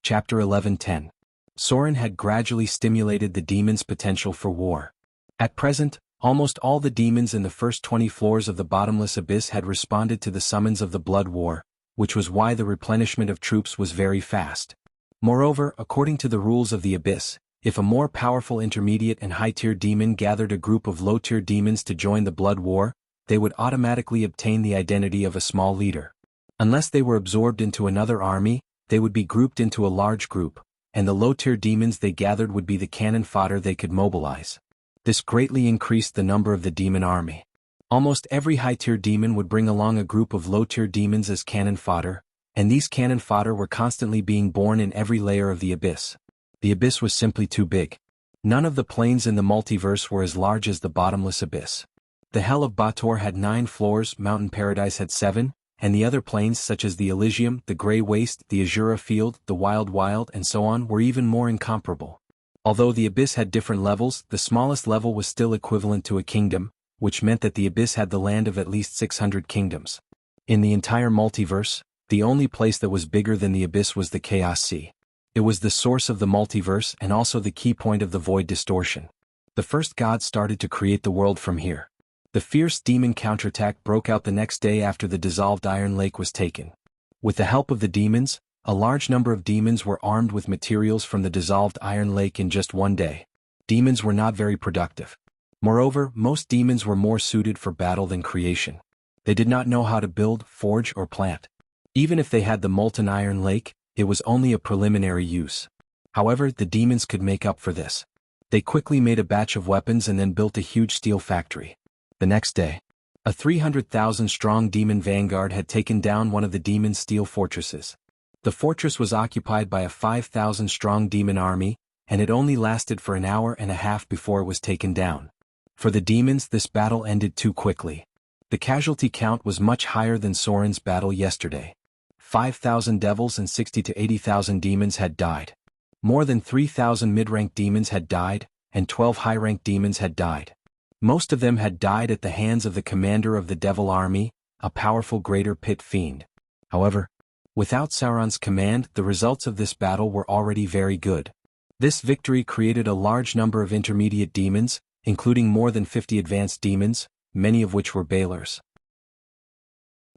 Chapter 11:10. Soren had gradually stimulated the demon's potential for war. At present, almost all the demons in the first 20 floors of the bottomless abyss had responded to the summons of the blood war, which was why the replenishment of troops was very fast. Moreover, according to the rules of the abyss, if a more powerful intermediate and high-tier demon gathered a group of low-tier demons to join the blood war, they would automatically obtain the identity of a small leader. Unless they were absorbed into another army, they would be grouped into a large group, and the low-tier demons they gathered would be the cannon fodder they could mobilize. This greatly increased the number of the demon army. Almost every high-tier demon would bring along a group of low-tier demons as cannon fodder, and these cannon fodder were constantly being born in every layer of the abyss. The abyss was simply too big. None of the planes in the multiverse were as large as the bottomless abyss. The Hell of Bator had 9 floors, Mountain Paradise had 7, and the other planes such as the Elysium, the Grey Waste, the Azura Field, the Wild, and so on were even more incomparable. Although the abyss had different levels, the smallest level was still equivalent to a kingdom, which meant that the abyss had the land of at least 600 kingdoms. In the entire multiverse, the only place that was bigger than the abyss was the Chaos Sea. It was the source of the multiverse and also the key point of the void distortion. The first god started to create the world from here. The fierce demon counterattack broke out the next day after the dissolved Iron Lake was taken. With the help of the demons, a large number of demons were armed with materials from the dissolved Iron Lake in just one day. Demons were not very productive. Moreover, most demons were more suited for battle than creation. They did not know how to build, forge, or plant. Even if they had the molten Iron Lake, it was only a preliminary use. However, the demons could make up for this. They quickly made a batch of weapons and then built a huge steel factory. The next day, a 300,000-strong demon vanguard had taken down one of the demons' steel fortresses. The fortress was occupied by a 5,000-strong demon army, and it only lasted for an hour and a half before it was taken down. For the demons, this battle ended too quickly. The casualty count was much higher than Soren's battle yesterday. 5,000 devils and 60 to 80,000 demons had died. More than 3,000 mid-rank demons had died, and 12 high-rank demons had died. Most of them had died at the hands of the commander of the devil army, a powerful greater pit fiend. However, without Sauron's command, the results of this battle were already very good. This victory created a large number of intermediate demons, including more than 50 advanced demons, many of which were Balers.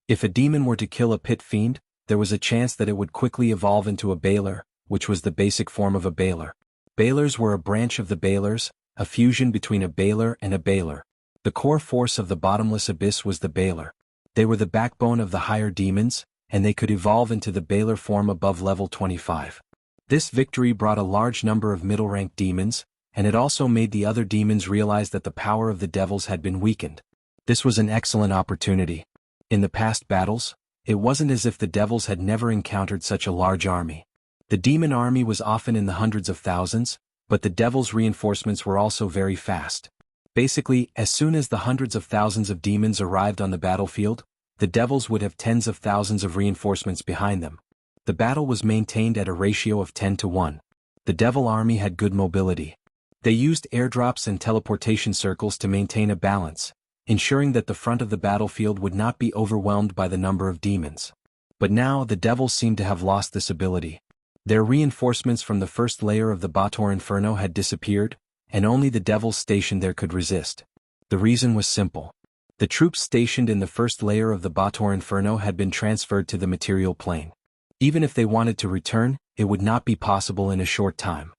If a demon were to kill a pit fiend, there was a chance that it would quickly evolve into a Baler, which was the basic form of a Baler. Balers were a branch of the Balers, a fusion between a Baler and a Baler. The core force of the bottomless abyss was the Baler. They were the backbone of the higher demons, and they could evolve into the Baler form above level 25. This victory brought a large number of middle-ranked demons, and it also made the other demons realize that the power of the devils had been weakened. This was an excellent opportunity. In the past battles, it wasn't as if the devils had never encountered such a large army. The demon army was often in the hundreds of thousands, but the devils' reinforcements were also very fast. Basically, as soon as the hundreds of thousands of demons arrived on the battlefield, the devils would have tens of thousands of reinforcements behind them. The battle was maintained at a ratio of 10 to 1. The devil army had good mobility. They used airdrops and teleportation circles to maintain a balance, ensuring that the front of the battlefield would not be overwhelmed by the number of demons. But now the devils seemed to have lost this ability. Their reinforcements from the first layer of the Bator Inferno had disappeared, and only the devils stationed there could resist. The reason was simple. The troops stationed in the first layer of the Bator Inferno had been transferred to the material plane. Even if they wanted to return, it would not be possible in a short time.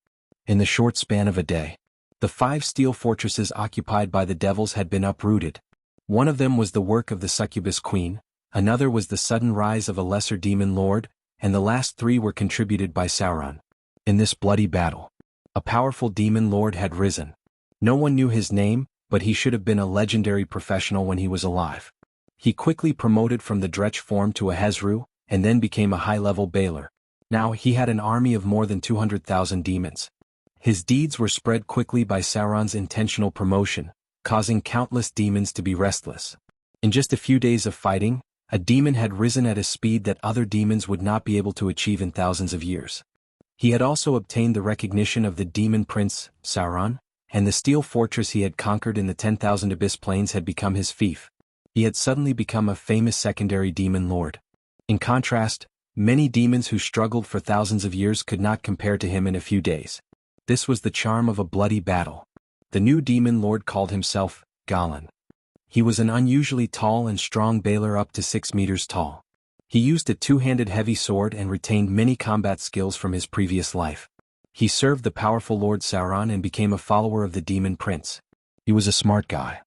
In the short span of a day, the 5 steel fortresses occupied by the devils had been uprooted. One of them was the work of the succubus queen, another was the sudden rise of a lesser demon lord, and the last 3 were contributed by Sauron. In this bloody battle, a powerful demon lord had risen. No one knew his name, but he should have been a legendary professional when he was alive. He quickly promoted from the Dretch form to a Hezru, and then became a high-level Baler. Now he had an army of more than 200,000 demons. His deeds were spread quickly by Sauron's intentional promotion, causing countless demons to be restless. In just a few days of fighting, a demon had risen at a speed that other demons would not be able to achieve in thousands of years. He had also obtained the recognition of the demon prince, Sauron, and the steel fortress he had conquered in the 10,000 abyss plains had become his fief. He had suddenly become a famous secondary demon lord. In contrast, Many demons who struggled for thousands of years could not compare to him in a few days. This was the charm of a bloody battle. The new demon lord called himself Galan. He was an unusually tall and strong bailer, up to 6 meters tall. He used a two-handed heavy sword and retained many combat skills from his previous life. He served the powerful Lord Sauron and became a follower of the demon prince. He was a smart guy.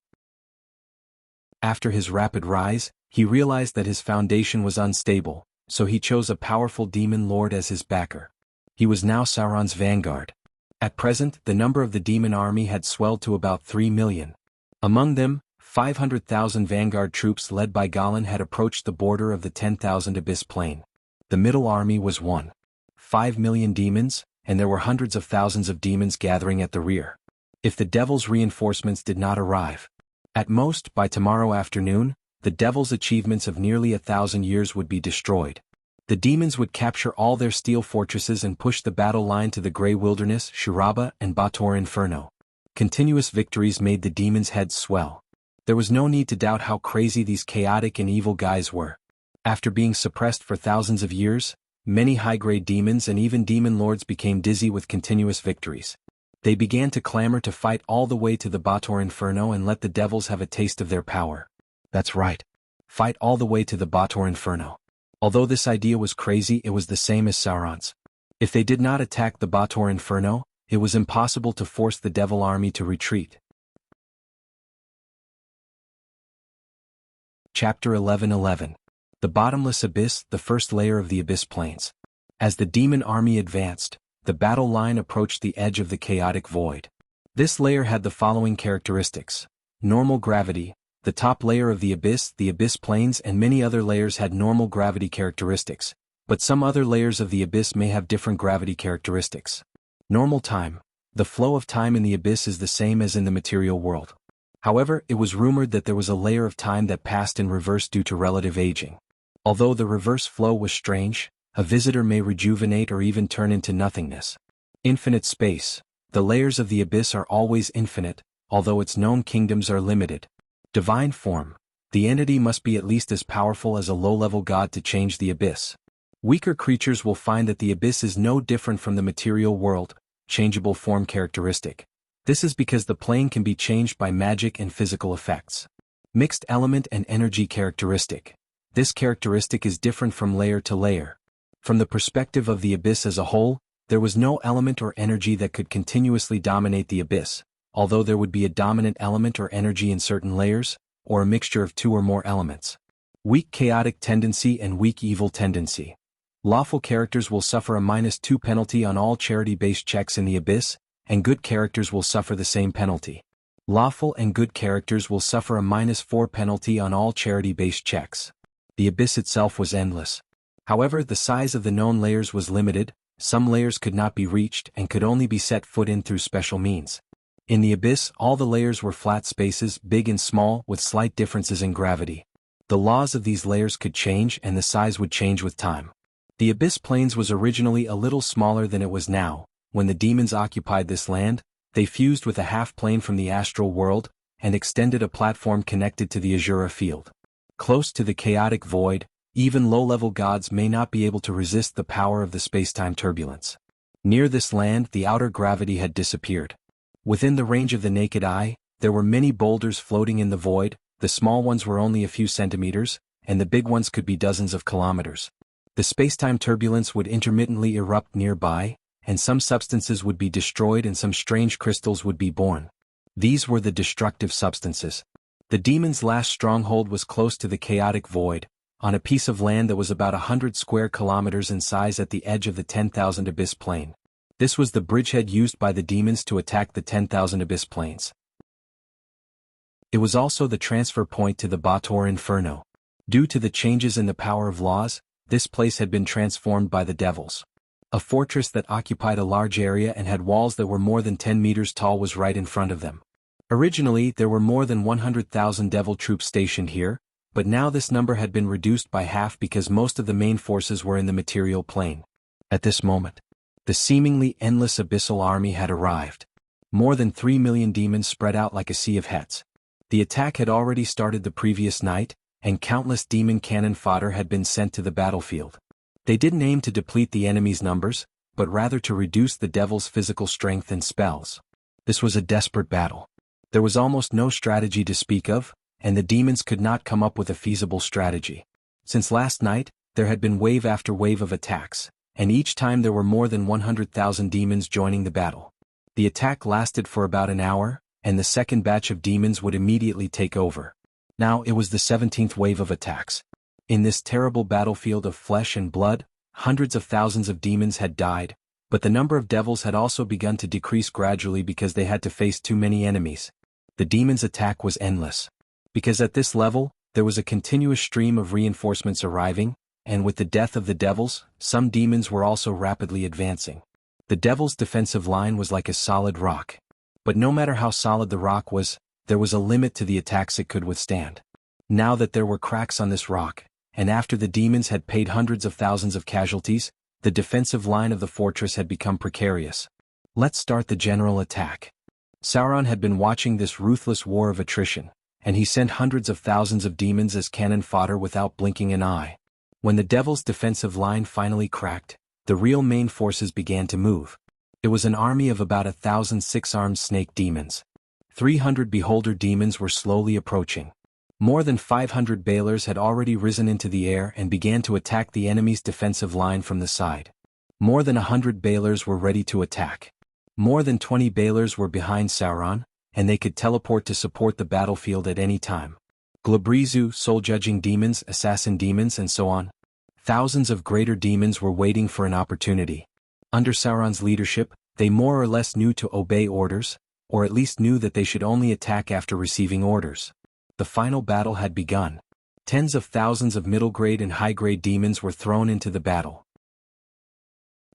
After his rapid rise, he realized that his foundation was unstable, so he chose a powerful demon lord as his backer. He was now Sauron's vanguard. At present, the number of the demon army had swelled to about 3 million. Among them, 500,000 vanguard troops led by Galan had approached the border of the 10,000 Abyss Plain. The middle army was 1.5 million demons, and there were hundreds of thousands of demons gathering at the rear. If the Devil's reinforcements did not arrive, at most, by tomorrow afternoon, the Devil's achievements of nearly 1,000 years would be destroyed. The demons would capture all their steel fortresses and push the battle line to the Grey Wilderness, Shuraba, and Bator Inferno. Continuous victories made the demons' heads swell. There was no need to doubt how crazy these chaotic and evil guys were. After being suppressed for thousands of years, many high-grade demons and even demon lords became dizzy with continuous victories. They began to clamor to fight all the way to the Bator Inferno and let the devils have a taste of their power. That's right. Fight all the way to the Bator Inferno. Although this idea was crazy, it was the same as Sauron's. If they did not attack the Bator Inferno, it was impossible to force the devil army to retreat. Chapter 11:11. The Bottomless Abyss, the first layer of the Abyss Plains. As the demon army advanced, the battle line approached the edge of the chaotic void. This layer had the following characteristics: normal gravity. The top layer of the Abyss Plains, and many other layers had normal gravity characteristics, but some other layers of the Abyss may have different gravity characteristics. Normal time. The flow of time in the Abyss is the same as in the material world. However, it was rumored that there was a layer of time that passed in reverse due to relative aging. Although the reverse flow was strange, a visitor may rejuvenate or even turn into nothingness. Infinite space. The layers of the Abyss are always infinite, although its known kingdoms are limited. Divine form. The entity must be at least as powerful as a low-level god to change the Abyss. Weaker creatures will find that the Abyss is no different from the material world. Changeable form characteristic. This is because the plane can be changed by magic and physical effects. Mixed element and energy characteristic. This characteristic is different from layer to layer. From the perspective of the Abyss as a whole, there was no element or energy that could continuously dominate the Abyss, although there would be a dominant element or energy in certain layers, or a mixture of two or more elements. Weak chaotic tendency and weak evil tendency. Lawful characters will suffer a -2 penalty on all charity-based checks in the Abyss, and good characters will suffer the same penalty. Lawful and good characters will suffer a -4 penalty on all charity-based checks. The Abyss itself was endless. However, the size of the known layers was limited. Some layers could not be reached and could only be set foot in through special means. In the Abyss, all the layers were flat spaces, big and small, with slight differences in gravity. The laws of these layers could change and the size would change with time. The Abyss Plains was originally a little smaller than it was now. When the demons occupied this land, they fused with a half-plane from the astral world, and extended a platform connected to the Azura field. Close to the chaotic void, even low-level gods may not be able to resist the power of the space-time turbulence. Near this land, the outer gravity had disappeared. Within the range of the naked eye, there were many boulders floating in the void. The small ones were only a few centimeters, and the big ones could be dozens of kilometers. The space-time turbulence would intermittently erupt nearby, and some substances would be destroyed and some strange crystals would be born. These were the destructive substances. The demon's last stronghold was close to the chaotic void, on a piece of land that was about 100 square kilometers in size at the edge of the 10,000 Abyss Plain. This was the bridgehead used by the demons to attack the 10,000 Abyss Plains. It was also the transfer point to the Bator Inferno. Due to the changes in the power of laws, this place had been transformed by the devils. A fortress that occupied a large area and had walls that were more than 10 meters tall was right in front of them. Originally, there were more than 100,000 devil troops stationed here, but now this number had been reduced by half because most of the main forces were in the material plane. At this moment, the seemingly endless abyssal army had arrived. More than 3 million demons spread out like a sea of heads. The attack had already started the previous night, and countless demon cannon fodder had been sent to the battlefield. They didn't aim to deplete the enemy's numbers, but rather to reduce the devil's physical strength and spells. This was a desperate battle. There was almost no strategy to speak of, and the demons could not come up with a feasible strategy. Since last night, there had been wave after wave of attacks, and each time there were more than 100,000 demons joining the battle. The attack lasted for about an hour, and the second batch of demons would immediately take over. Now it was the 17th wave of attacks. In this terrible battlefield of flesh and blood, hundreds of thousands of demons had died, but the number of devils had also begun to decrease gradually because they had to face too many enemies. The demons' attack was endless. Because at this level, there was a continuous stream of reinforcements arriving, and with the death of the devils, some demons were also rapidly advancing. The devil's defensive line was like a solid rock. But no matter how solid the rock was, there was a limit to the attacks it could withstand. Now that there were cracks on this rock, and after the demons had paid hundreds of thousands of casualties, the defensive line of the fortress had become precarious. Let's start the general attack. Sauron had been watching this ruthless war of attrition, and he sent hundreds of thousands of demons as cannon fodder without blinking an eye. When the devil's defensive line finally cracked, the real main forces began to move. It was an army of about 1,000 six-armed snake demons. 300 beholder demons were slowly approaching. More than 500 balers had already risen into the air and began to attack the enemy's defensive line from the side. More than 100 balers were ready to attack. More than 20 balers were behind Sauron, and they could teleport to support the battlefield at any time. Glabrizu, soul-judging demons, assassin demons, and so on. Thousands of greater demons were waiting for an opportunity. Under Sauron's leadership, they more or less knew to obey orders, or at least knew that they should only attack after receiving orders. The final battle had begun. Tens of thousands of middle-grade and high-grade demons were thrown into the battle.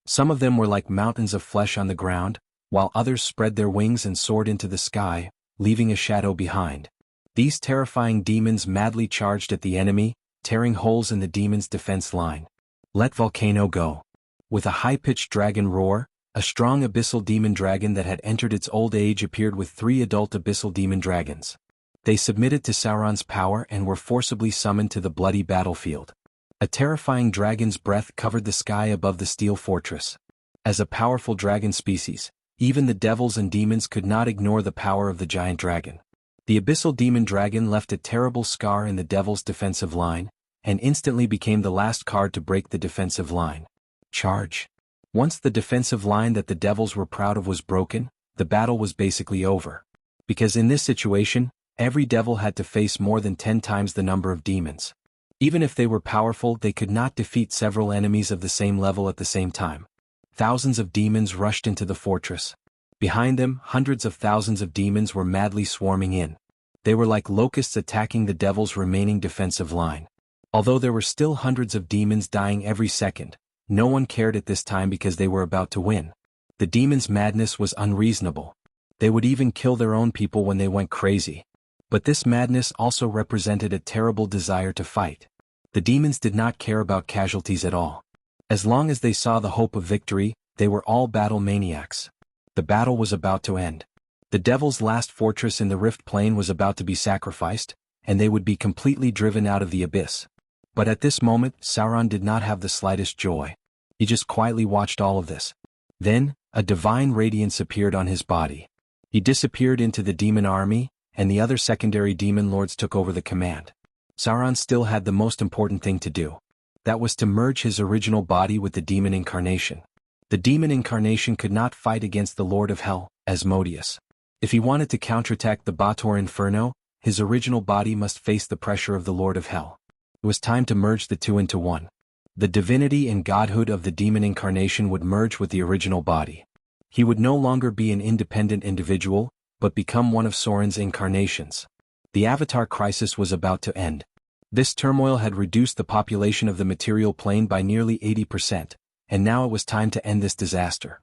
Some of them were like mountains of flesh on the ground, while others spread their wings and soared into the sky, leaving a shadow behind. These terrifying demons madly charged at the enemy, tearing holes in the demon's defense line. Let Volcano go. With a high-pitched dragon roar, a strong abyssal demon dragon that had entered its old age appeared with 3 adult abyssal demon dragons. They submitted to Sauron's power and were forcibly summoned to the bloody battlefield. A terrifying dragon's breath covered the sky above the steel fortress. As a powerful dragon species, even the devils and demons could not ignore the power of the giant dragon. The abyssal demon dragon left a terrible scar in the devil's defensive line, and instantly became the last card to break the defensive line. Charge. Once the defensive line that the devils were proud of was broken, the battle was basically over. Because in this situation, every devil had to face more than 10 times the number of demons. Even if they were powerful, they could not defeat several enemies of the same level at the same time. Thousands of demons rushed into the fortress. Behind them, hundreds of thousands of demons were madly swarming in. They were like locusts attacking the devil's remaining defensive line. Although there were still hundreds of demons dying every second, no one cared at this time because they were about to win. The demons' madness was unreasonable. They would even kill their own people when they went crazy. But this madness also represented a terrible desire to fight. The demons did not care about casualties at all. As long as they saw the hope of victory, they were all battle maniacs. The battle was about to end. The devil's last fortress in the Rift Plain was about to be sacrificed, and they would be completely driven out of the abyss. But at this moment, Sauron did not have the slightest joy. He just quietly watched all of this. Then, a divine radiance appeared on his body. He disappeared into the demon army, and the other secondary demon lords took over the command. Sauron still had the most important thing to do. That was to merge his original body with the demon incarnation. The demon incarnation could not fight against the Lord of Hell, Asmodeus. If he wanted to counterattack the Baator Inferno, his original body must face the pressure of the Lord of Hell. It was time to merge the two into one. The divinity and godhood of the demon incarnation would merge with the original body. He would no longer be an independent individual, but become one of Sauron's incarnations. The Avatar crisis was about to end. This turmoil had reduced the population of the material plane by nearly 80%, and now it was time to end this disaster.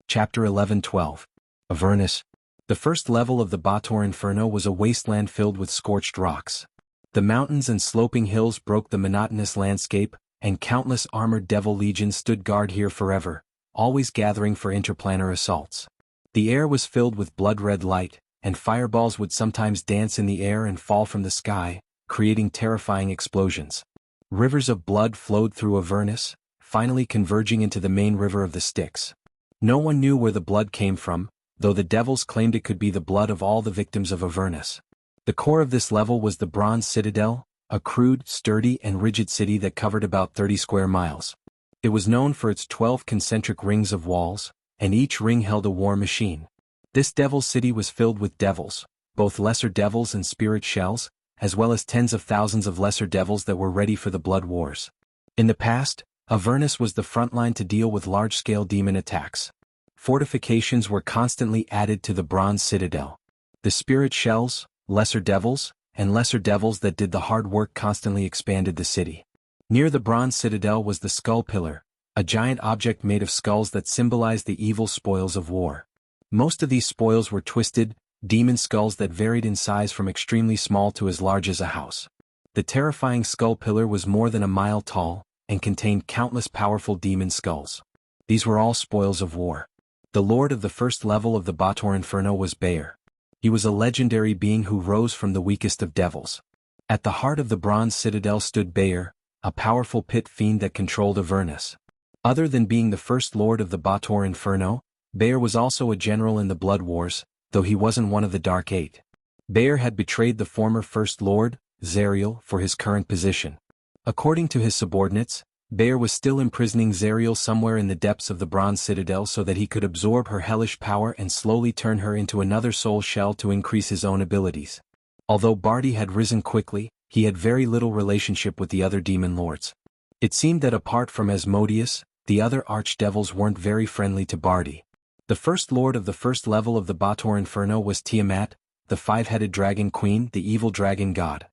Chapter 11-12. Avernus. The first level of the Baator Inferno was a wasteland filled with scorched rocks. The mountains and sloping hills broke the monotonous landscape, and countless armored devil legions stood guard here forever, always gathering for interplanar assaults. The air was filled with blood-red light, and fireballs would sometimes dance in the air and fall from the sky, creating terrifying explosions. Rivers of blood flowed through Avernus, finally converging into the main river of the Styx. No one knew where the blood came from, though the devils claimed it could be the blood of all the victims of Avernus. The core of this level was the Bronze Citadel, a crude, sturdy and rigid city that covered about 30 square miles. It was known for its 12 concentric rings of walls, and each ring held a war machine. This Devil's City was filled with devils, both lesser devils and spirit shells, as well as tens of thousands of lesser devils that were ready for the blood wars. In the past, Avernus was the front line to deal with large-scale demon attacks. Fortifications were constantly added to the Bronze Citadel. The spirit shells, lesser devils, and lesser devils that did the hard work constantly expanded the city. Near the Bronze Citadel was the Skull Pillar, a giant object made of skulls that symbolized the evil spoils of war. Most of these spoils were twisted, demon skulls that varied in size from extremely small to as large as a house. The terrifying Skull Pillar was more than a mile tall, and contained countless powerful demon skulls. These were all spoils of war. The lord of the first level of the Bator Inferno was Bayer. He was a legendary being who rose from the weakest of devils. At the heart of the Bronze Citadel stood Bayer, a powerful pit fiend that controlled Avernus. Other than being the first lord of the Bator Inferno, Bayer was also a general in the Blood Wars, though he wasn't one of the Dark Eight. Bayer had betrayed the former First Lord, Zariel, for his current position. According to his subordinates, Bayer was still imprisoning Zariel somewhere in the depths of the Bronze Citadel so that he could absorb her hellish power and slowly turn her into another soul shell to increase his own abilities. Although Barty had risen quickly, he had very little relationship with the other demon lords. It seemed that apart from Asmodeus, the other archdevils weren't very friendly to Barty. The first lord of the first level of the Bator Inferno was Tiamat, the five-headed dragon queen, the evil dragon god.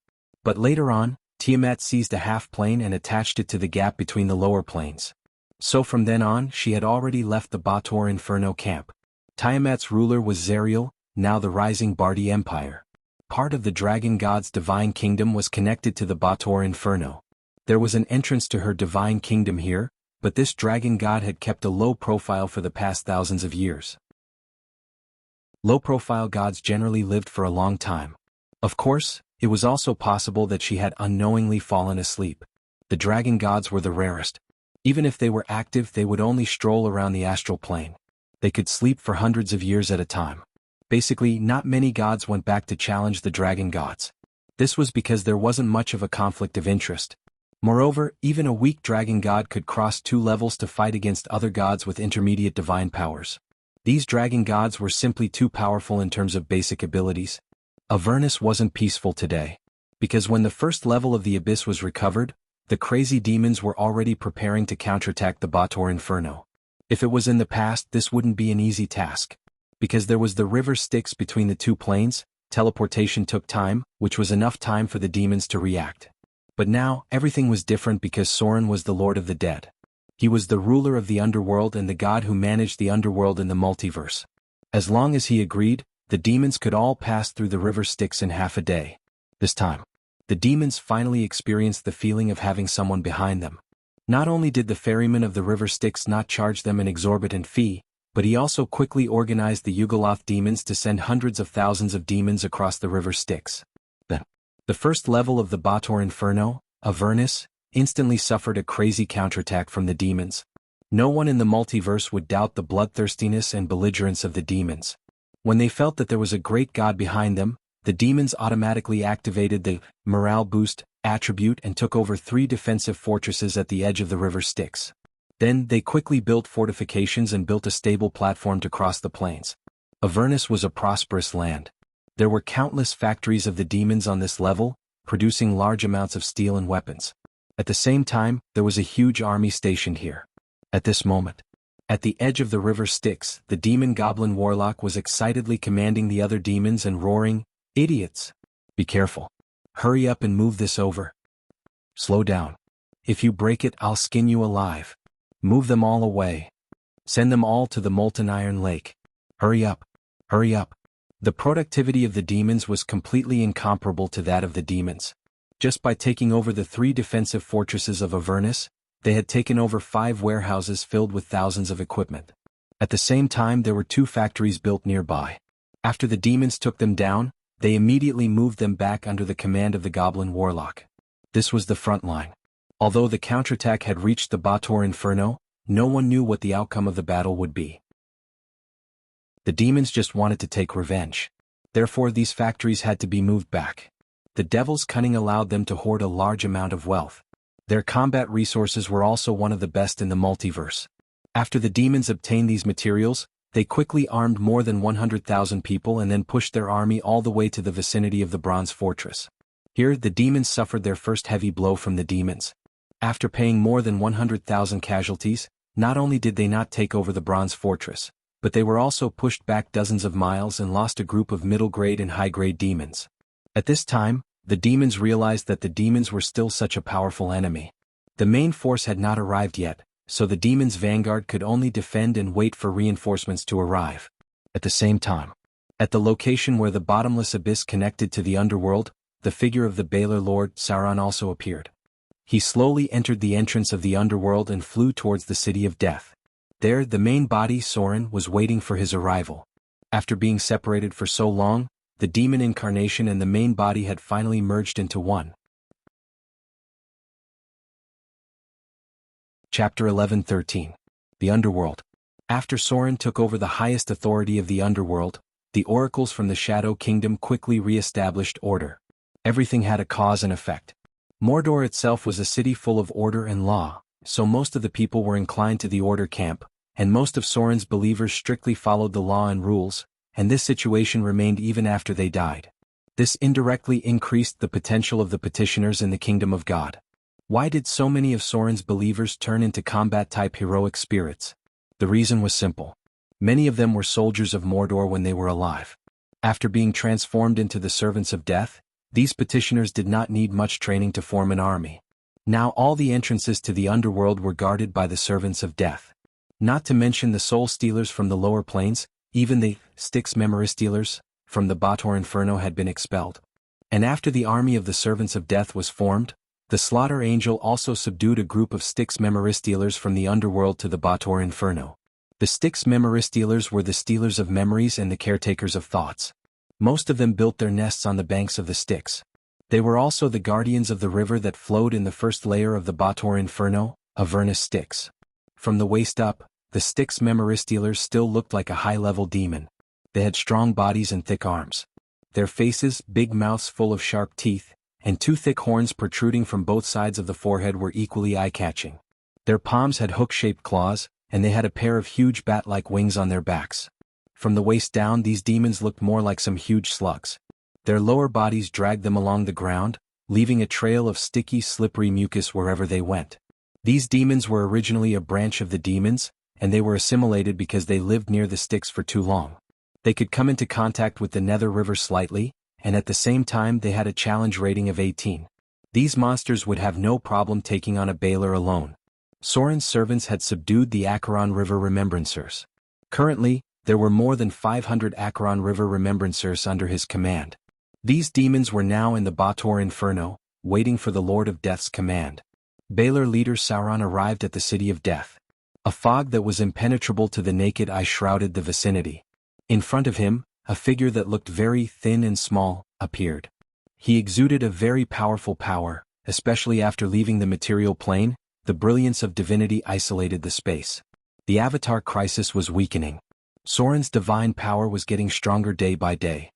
But later on, Tiamat seized a half-plane and attached it to the gap between the lower planes. So from then on she had already left the Bator Inferno camp. Tiamat's ruler was Zariel, now the rising Barty Empire. Part of the dragon god's divine kingdom was connected to the Bator Inferno. There was an entrance to her divine kingdom here, but this dragon god had kept a low profile for the past thousands of years. Low-profile gods generally lived for a long time. Of course, it was also possible that she had unknowingly fallen asleep. The dragon gods were the rarest. Even if they were active, they would only stroll around the astral plane. They could sleep for hundreds of years at a time. Basically, not many gods went back to challenge the dragon gods. This was because there wasn't much of a conflict of interest. Moreover, even a weak dragon god could cross 2 levels to fight against other gods with intermediate divine powers. These dragon gods were simply too powerful in terms of basic abilities. Avernus wasn't peaceful today. Because when the first level of the abyss was recovered, the crazy demons were already preparing to counterattack the Bator Inferno. If it was in the past, this wouldn't be an easy task. Because there was the river Styx between the two planes, teleportation took time, which was enough time for the demons to react. But now, everything was different because Soren was the Lord of the Dead. He was the ruler of the underworld and the god who managed the underworld in the multiverse. As long as he agreed, the demons could all pass through the river Styx in half a day. This time, the demons finally experienced the feeling of having someone behind them. Not only did the ferryman of the river Styx not charge them an exorbitant fee, but he also quickly organized the Yugoloth demons to send hundreds of thousands of demons across the river Styx. The first level of the Bator Inferno, Avernus, instantly suffered a crazy counterattack from the demons. No one in the multiverse would doubt the bloodthirstiness and belligerence of the demons. When they felt that there was a great god behind them, the demons automatically activated the morale boost attribute and took over 3 defensive fortresses at the edge of the river Styx. Then they quickly built fortifications and built a stable platform to cross the plains. Avernus was a prosperous land. There were countless factories of the demons on this level, producing large amounts of steel and weapons. At the same time, there was a huge army stationed here. At this moment, at the edge of the river Styx, the demon goblin warlock was excitedly commanding the other demons and roaring, "Idiots! Be careful. Hurry up and move this over. Slow down. If you break it, I'll skin you alive. Move them all away. Send them all to the molten iron lake. Hurry up. Hurry up." The productivity of the demons was completely incomparable to that of the demons. Just by taking over the 3 defensive fortresses of Avernus, they had taken over 5 warehouses filled with thousands of equipment. At the same time, there were 2 factories built nearby. After the demons took them down, They immediately moved them back under the command of the goblin warlock. This was the front line. Although the counterattack had reached the Bator Inferno, no one knew what the outcome of the battle would be. The demons just wanted to take revenge. Therefore these factories had to be moved back. The devil's cunning allowed them to hoard a large amount of wealth. Their combat resources were also one of the best in the multiverse. After the demons obtained these materials, they quickly armed more than 100,000 people and then pushed their army all the way to the vicinity of the Bronze Fortress. Here the demons suffered their first heavy blow from the demons. After paying more than 100,000 casualties, not only did they not take over the Bronze Fortress, but they were also pushed back dozens of miles and lost a group of middle-grade and high-grade demons. At this time, the demons realized that the demons were still such a powerful enemy. The main force had not arrived yet, so the demons' vanguard could only defend and wait for reinforcements to arrive. At the same time, at the location where the bottomless abyss connected to the underworld, the figure of the Baylor Lord Sauron also appeared. He slowly entered the entrance of the underworld and flew towards the city of death. There the main body Sauron was waiting for his arrival. After being separated for so long, the demon incarnation and the main body had finally merged into one. Chapter 11:13. The Underworld. After Sauron took over the highest authority of the underworld, the oracles from the Shadow Kingdom quickly re-established order. Everything had a cause and effect. Mordor itself was a city full of order and law, so most of the people were inclined to the order camp, and most of Sauron's believers strictly followed the law and rules, and this situation remained even after they died. This indirectly increased the potential of the petitioners in the kingdom of God. Why did so many of Sauron's believers turn into combat-type heroic spirits? The reason was simple. Many of them were soldiers of Mordor when they were alive. After being transformed into the servants of death, these petitioners did not need much training to form an army. Now all the entrances to the underworld were guarded by the servants of death. Not to mention the soul stealers from the lower planes, even the Styx memory stealers from the Bator Inferno had been expelled. And after the army of the servants of death was formed, the Slaughter Angel also subdued a group of Styx memory stealers from the underworld to the Bator Inferno. The Styx memory stealers were the stealers of memories and the caretakers of thoughts. Most of them built their nests on the banks of the Styx. They were also the guardians of the river that flowed in the first layer of the Bator Inferno, Avernus Styx. From the waist up, the Styx memory stealers still looked like a high-level demon. They had strong bodies and thick arms. Their faces, big mouths full of sharp teeth, and two thick horns protruding from both sides of the forehead were equally eye-catching. Their palms had hook-shaped claws, and they had a pair of huge bat-like wings on their backs. From the waist down these demons looked more like some huge slugs. Their lower bodies dragged them along the ground, leaving a trail of sticky, slippery mucus wherever they went. These demons were originally a branch of the demons, and they were assimilated because they lived near the Styx for too long. They could come into contact with the Nether River slightly, and at the same time they had a challenge rating of 18. These monsters would have no problem taking on a Baylor alone. Sauron's servants had subdued the Acheron River Remembrancers. Currently, there were more than 500 Acheron River Remembrancers under his command. These demons were now in the Bator Inferno, waiting for the Lord of Death's command. Baylor leader Sauron arrived at the City of Death. A fog that was impenetrable to the naked eye shrouded the vicinity. In front of him, a figure that looked very thin and small appeared. He exuded a very powerful power, especially after leaving the material plane. The brilliance of divinity isolated the space. The Avatar crisis was weakening. Sauron's divine power was getting stronger day by day.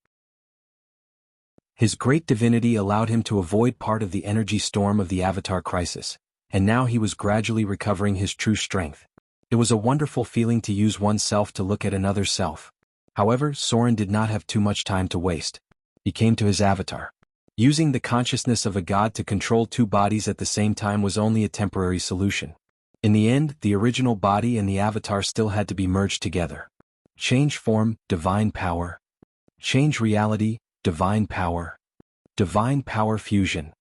His great divinity allowed him to avoid part of the energy storm of the Avatar crisis, and now he was gradually recovering his true strength. It was a wonderful feeling to use oneself to look at another self. However, Sauron did not have too much time to waste. He came to his avatar. Using the consciousness of a god to control two bodies at the same time was only a temporary solution. In the end, the original body and the avatar still had to be merged together. Change form, divine power. Change reality, divine power. Divine power fusion.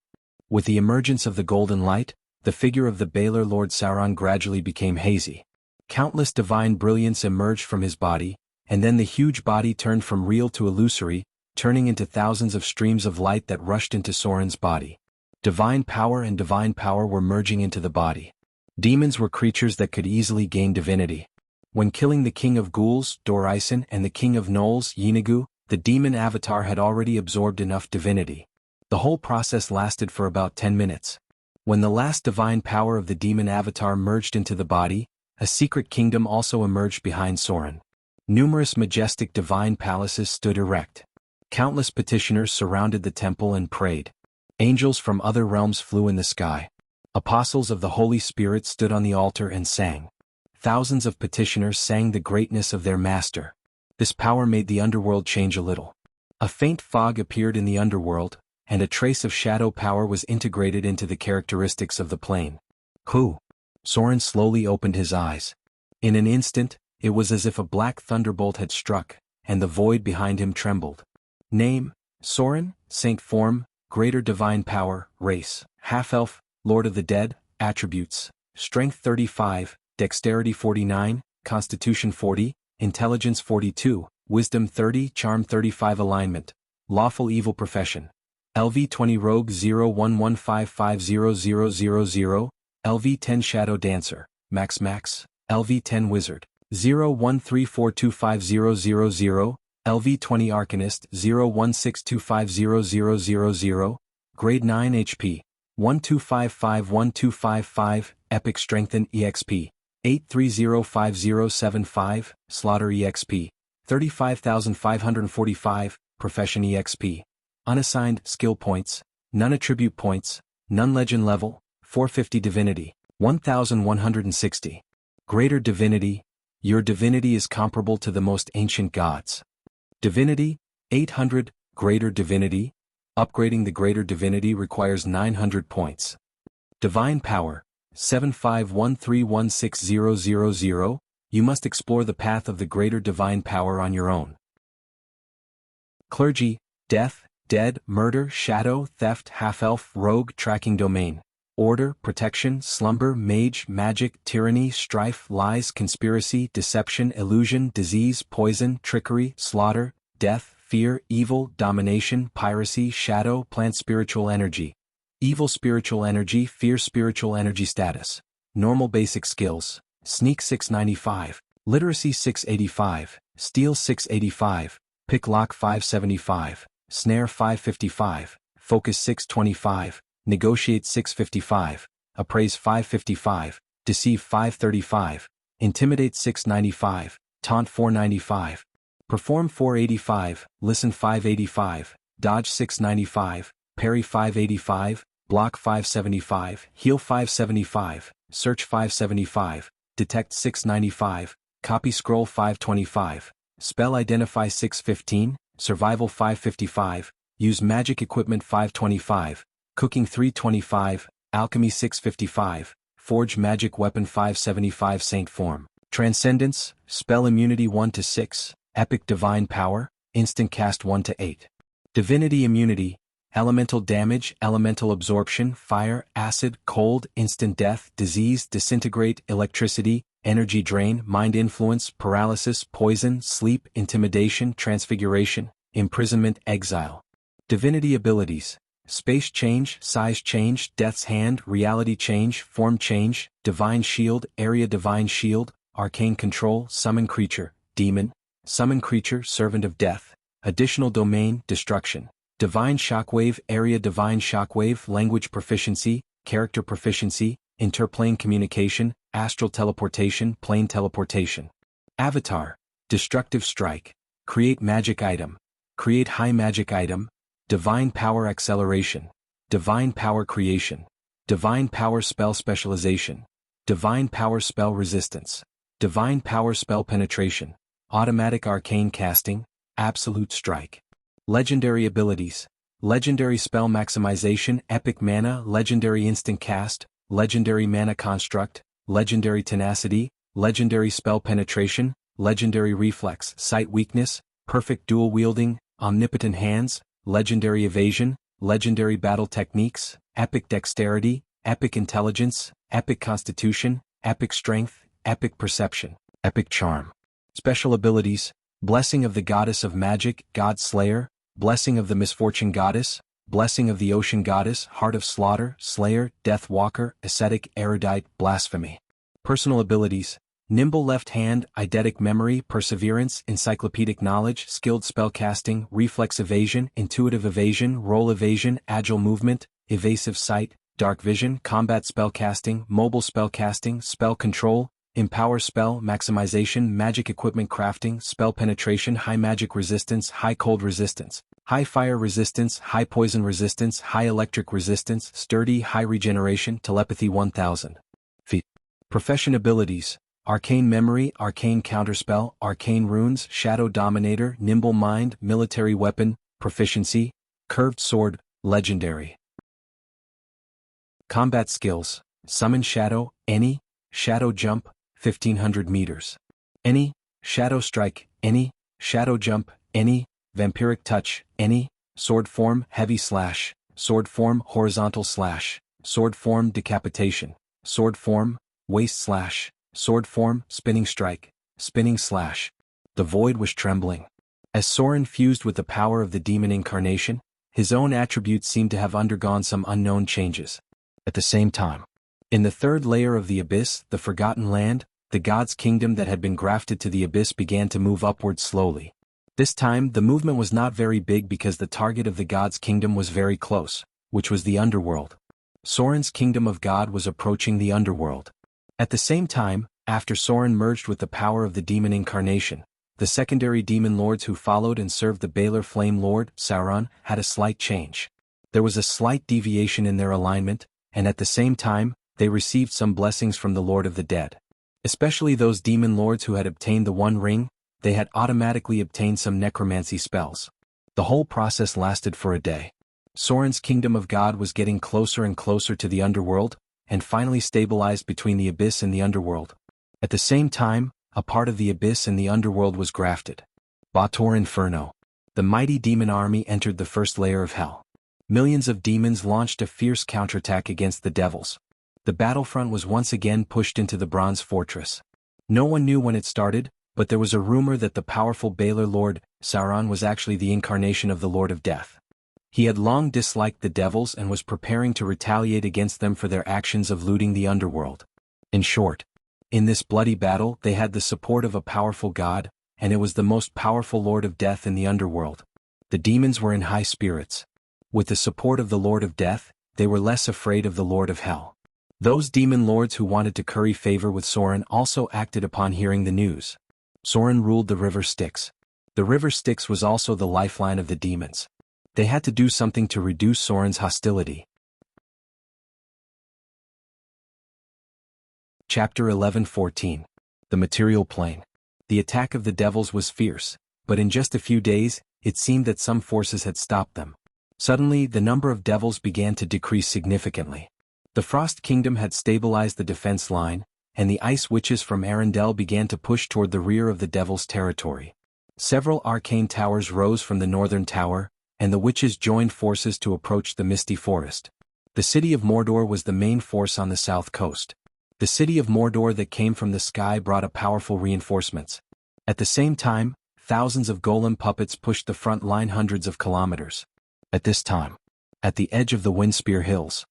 With the emergence of the golden light, the figure of the Baylor Lord Sauron gradually became hazy. Countless divine brilliance emerged from his body, and then the huge body turned from real to illusory, turning into thousands of streams of light that rushed into Sauron's body. Divine power and divine power were merging into the body. Demons were creatures that could easily gain divinity. When killing the king of ghouls, Dorison, and the king of gnolls, Yeenagu, The demon avatar had already absorbed enough divinity. The whole process lasted for about 10 minutes. When the last divine power of the demon avatar merged into the body, a secret kingdom also emerged behind Soren. Numerous majestic divine palaces stood erect. Countless petitioners surrounded the temple and prayed. Angels from other realms flew in the sky. Apostles of the Holy Spirit stood on the altar and sang. Thousands of petitioners sang the greatness of their master. This power made the underworld change a little. A faint fog appeared in the underworld, and a trace of shadow power was integrated into the characteristics of the plane. Who? Soren slowly opened his eyes. In an instant, it was as if a black thunderbolt had struck, and the void behind him trembled. Name: Soren, Saint Form, Greater Divine Power, Race, Half-Elf, Lord of the Dead, Attributes, Strength 35, Dexterity 49, Constitution 40, Intelligence 42, Wisdom 30, Charm 35. Alignment: Lawful Evil Profession. LV20 Rogue 0115500000, LV10 Shadow Dancer, Max, LV10 Wizard, 0134250000, LV20 Arcanist 0162500000, Grade 9 HP, 12551255, Epic Strengthen EXP, 8305075, Slaughter EXP, 35545, Profession EXP. Unassigned skill points, none attribute points, none legend level, 450 divinity, 1160. Greater divinity: your divinity is comparable to the most ancient gods. Divinity, 800. Greater divinity: upgrading the greater divinity requires 900 points. Divine power, 7513160000, you must explore the path of the greater divine power on your own. Clergy: death, dead, murder, shadow, theft, half-elf, rogue, tracking domain. Order, protection, slumber, mage, magic, tyranny, strife, lies, conspiracy, deception, illusion, disease, poison, trickery, slaughter, death, fear, evil, domination, piracy, shadow, plant. Spiritual energy. Evil spiritual energy, fear spiritual energy. Status: normal. Basic skills: sneak 695, literacy 685, steal 685, pick lock 575, snare 555, focus 625, negotiate 655, appraise 555, deceive 535, intimidate 695, taunt 495, perform 485, listen 585, dodge 695, parry 585, block 575, heal 575, search 575, detect 695, copy scroll 525, spell identify 615, survival 555, use magic equipment 525, cooking 325, alchemy 655, forge magic weapon 575. Saint Form. Transcendence, spell immunity 1 to 6, epic divine power, instant cast 1 to 8. Divinity immunity, elemental damage, elemental absorption, fire, acid, cold, instant death, disease, disintegrate, electricity, energy drain, mind influence, paralysis, poison, sleep, intimidation, transfiguration, imprisonment, exile. Divinity abilities: space change, size change, death's hand, reality change, form change, divine shield, area divine shield, arcane control, summon creature, demon, summon creature, servant of death, additional domain, destruction, divine shockwave, area divine shockwave, language proficiency, character proficiency, interplane communication, astral teleportation, plane teleportation. Avatar: destructive strike, create magic item, create high magic item, divine power acceleration, divine power creation, divine power spell specialization, divine power spell resistance, divine power spell penetration, automatic arcane casting, absolute strike. Legendary abilities: legendary spell maximization, epic mana, legendary instant cast, legendary mana construct, legendary tenacity, legendary spell penetration, legendary reflex, sight weakness, perfect dual wielding, omnipotent hands, legendary evasion, legendary battle techniques, epic dexterity, epic intelligence, epic constitution, epic strength, epic perception, epic charm. Special abilities: blessing of the goddess of magic, god slayer, blessing of the misfortune goddess, blessing of the ocean goddess, heart of slaughter, slayer, death walker, ascetic, erudite, blasphemy. Personal abilities: Nimble left hand, eidetic memory, perseverance, encyclopedic knowledge, skilled spellcasting, reflex evasion, intuitive evasion, roll evasion, agile movement, evasive sight, dark vision, combat spellcasting, mobile spellcasting, spell control, empower spell, maximization, magic equipment crafting, spell penetration, high magic resistance, high cold resistance, high fire resistance, high poison resistance, high electric resistance, sturdy, high regeneration, telepathy 1000. Feat. Profession abilities: Arcane Memory, Arcane Counterspell, Arcane Runes, Shadow Dominator, Nimble Mind, Military Weapon, Proficiency, Curved Sword, Legendary. Combat Skills: Summon Shadow, any, Shadow Jump, 1500 meters. Any, Shadow Strike, any, Shadow Jump, any, Vampiric Touch, any, Sword Form, Heavy Slash, Sword Form, Horizontal Slash, Sword Form, Decapitation, Sword Form, Waist Slash, Sword Form, Spinning Strike, Spinning Slash. The void was trembling. As Soren fused with the power of the demon incarnation, his own attributes seemed to have undergone some unknown changes. At the same time, in the third layer of the abyss, the Forgotten Land, the god's kingdom that had been grafted to the abyss began to move upward slowly. This time, the movement was not very big because the target of the god's kingdom was very close, which was the underworld. Soren's kingdom of God was approaching the underworld. At the same time, after Soren merged with the power of the demon incarnation, the secondary demon lords who followed and served the Baelor Flame Lord, Sauron, had a slight change. There was a slight deviation in their alignment, and at the same time, they received some blessings from the Lord of the Dead. Especially those demon lords who had obtained the One Ring, they had automatically obtained some necromancy spells. The whole process lasted for a day. Soren's kingdom of God was getting closer and closer to the underworld, and finally stabilized between the abyss and the underworld. At the same time, a part of the abyss and the underworld was grafted. Bator Inferno. The mighty demon army entered the first layer of hell. Millions of demons launched a fierce counterattack against the devils. The battlefront was once again pushed into the bronze fortress. No one knew when it started, but there was a rumor that the powerful Baelor Lord, Sauron, was actually the incarnation of the Lord of Death. He had long disliked the devils and was preparing to retaliate against them for their actions of looting the underworld. In short, in this bloody battle they had the support of a powerful god, and it was the most powerful Lord of Death in the underworld. The demons were in high spirits. With the support of the Lord of Death, they were less afraid of the Lord of Hell. Those demon lords who wanted to curry favor with Soren also acted upon hearing the news. Soren ruled the River Styx. The River Styx was also the lifeline of the demons. They had to do something to reduce Soren's hostility. Chapter 11:14. The Material Plane. The attack of the devils was fierce, but in just a few days, it seemed that some forces had stopped them. Suddenly, the number of devils began to decrease significantly. The Frost Kingdom had stabilized the defense line, and the Ice Witches from Arendelle began to push toward the rear of the Devil's territory. Several arcane towers rose from the northern tower, and the witches joined forces to approach the misty forest. The city of Mordor was the main force on the south coast. The city of Mordor that came from the sky brought a powerful reinforcements. At the same time, thousands of golem puppets pushed the front line hundreds of kilometers. At this time, at the edge of the Windspear Hills,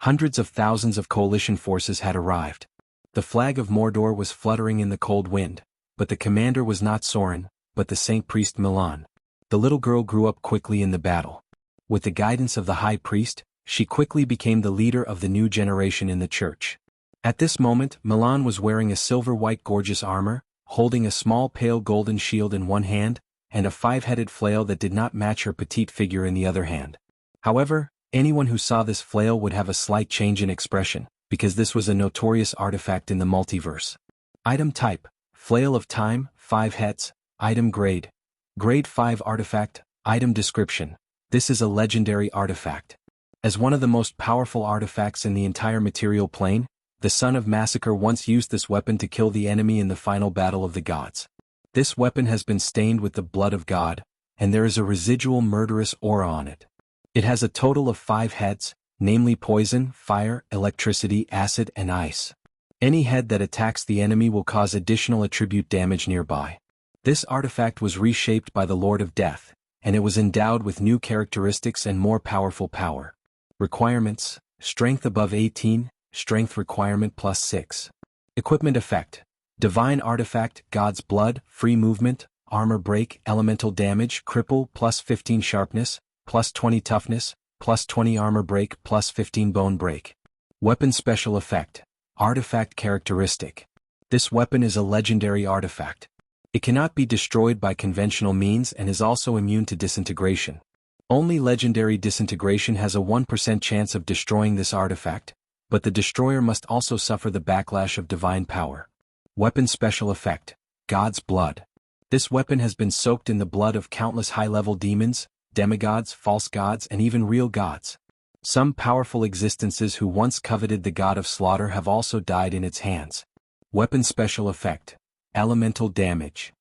hundreds of thousands of coalition forces had arrived. The flag of Mordor was fluttering in the cold wind, but the commander was not Soren, but the saint priest Milan. The little girl grew up quickly in the battle. With the guidance of the high priest, she quickly became the leader of the new generation in the church. At this moment, Milan was wearing a silver-white gorgeous armor, holding a small pale golden shield in one hand, and a five-headed flail that did not match her petite figure in the other hand. However, anyone who saw this flail would have a slight change in expression, because this was a notorious artifact in the multiverse. Item type: Flail of Time, 5 hets. Item grade: Grade 5 artifact. Item description: This is a legendary artifact. As one of the most powerful artifacts in the entire material plane, the Son of Massacre once used this weapon to kill the enemy in the final battle of the gods. This weapon has been stained with the blood of God, and there is a residual murderous aura on it. It has a total of 5 heads, namely poison, fire, electricity, acid, and ice. Any head that attacks the enemy will cause additional attribute damage nearby. This artifact was reshaped by the Lord of Death, and it was endowed with new characteristics and more powerful power. Requirements: Strength above 18, Strength requirement +6. Equipment effect: Divine Artifact, God's Blood, Free Movement, Armor Break, Elemental Damage, Cripple, plus 15 Sharpness, plus 20 Toughness, plus 20 Armor Break, plus 15 Bone Break. Weapon Special Effect, Artifact Characteristic. This weapon is a legendary artifact. It cannot be destroyed by conventional means and is also immune to disintegration. Only legendary disintegration has a 1% chance of destroying this artifact, but the destroyer must also suffer the backlash of divine power. Weapon Special Effect, God's Blood. This weapon has been soaked in the blood of countless high-level demons, demigods, false gods, and even real gods. Some powerful existences who once coveted the god of slaughter have also died in its hands. Weapon Special Effect, Elemental Damage.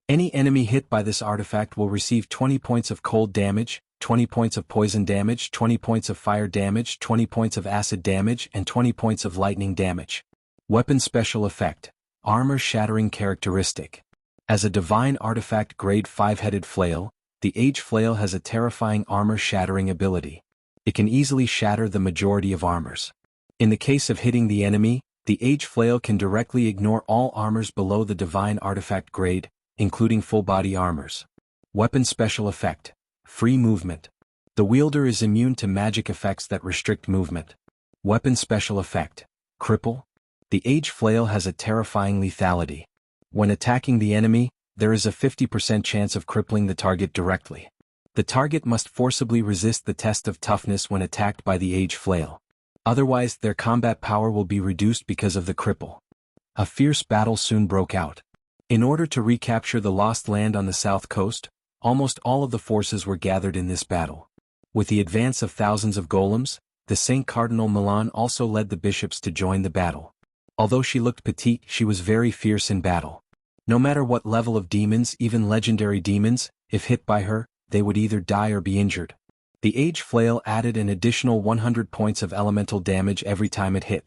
Any enemy hit by this artifact will receive 20 points of cold damage, 20 points of poison damage, 20 points of fire damage, 20 points of acid damage, and 20 points of lightning damage. Weapon Special Effect, Armor Shattering Characteristic. As a divine artifact grade 5-headed flail, the Age Flail has a terrifying armor-shattering ability. It can easily shatter the majority of armors. In the case of hitting the enemy, the Age Flail can directly ignore all armors below the divine artifact grade, including full-body armors. Weapon Special Effect, Free Movement. The wielder is immune to magic effects that restrict movement. Weapon Special Effect, Cripple. The Age Flail has a terrifying lethality. When attacking the enemy, there is a 50% chance of crippling the target directly. The target must forcibly resist the test of toughness when attacked by the Age Flail. Otherwise, their combat power will be reduced because of the cripple. A fierce battle soon broke out. In order to recapture the lost land on the south coast, almost all of the forces were gathered in this battle. With the advance of thousands of golems, the Saint Cardinal Milan also led the bishops to join the battle. Although she looked petite, she was very fierce in battle. No matter what level of demons, even legendary demons, if hit by her, they would either die or be injured. The Age Flail added an additional 100 points of elemental damage every time it hit.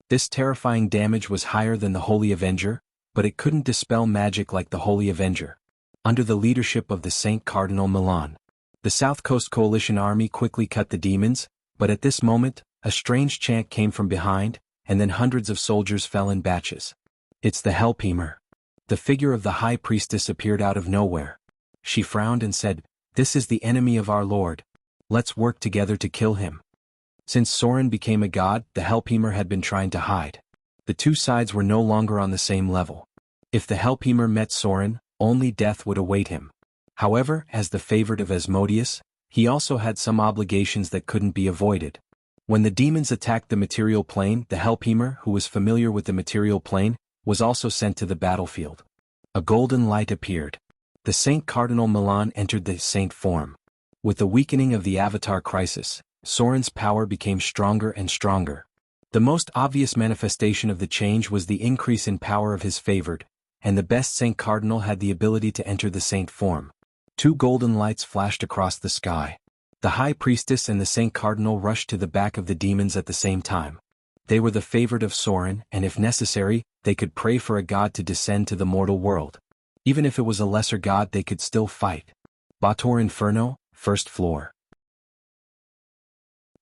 This terrifying damage was higher than the Holy Avenger, but it couldn't dispel magic like the Holy Avenger. Under the leadership of the Saint Cardinal Milan, the South Coast Coalition army quickly cut the demons, but at this moment, a strange chant came from behind, and then hundreds of soldiers fell in batches. It's the Hellpemer. The figure of the High Priestess appeared out of nowhere. She frowned and said, "This is the enemy of our Lord. Let's work together to kill him." Since Soren became a god, the Hellpemer had been trying to hide. The two sides were no longer on the same level. If the Hellpemer met Soren, only death would await him. However, as the favorite of Asmodeus, he also had some obligations that couldn't be avoided. When the demons attacked the material plane, the Hellpemer, who was familiar with the material plane, was also sent to the battlefield. A golden light appeared. The Saint Cardinal Milan entered the saint form. With the weakening of the Avatar crisis, Soren's power became stronger and stronger. The most obvious manifestation of the change was the increase in power of his favored, and the best Saint Cardinal had the ability to enter the saint form. Two golden lights flashed across the sky. The High Priestess and the Saint Cardinal rushed to the back of the demons at the same time. They were the favored of Soren, and if necessary, they could pray for a god to descend to the mortal world. Even if it was a lesser god, they could still fight. Bator Inferno, first floor.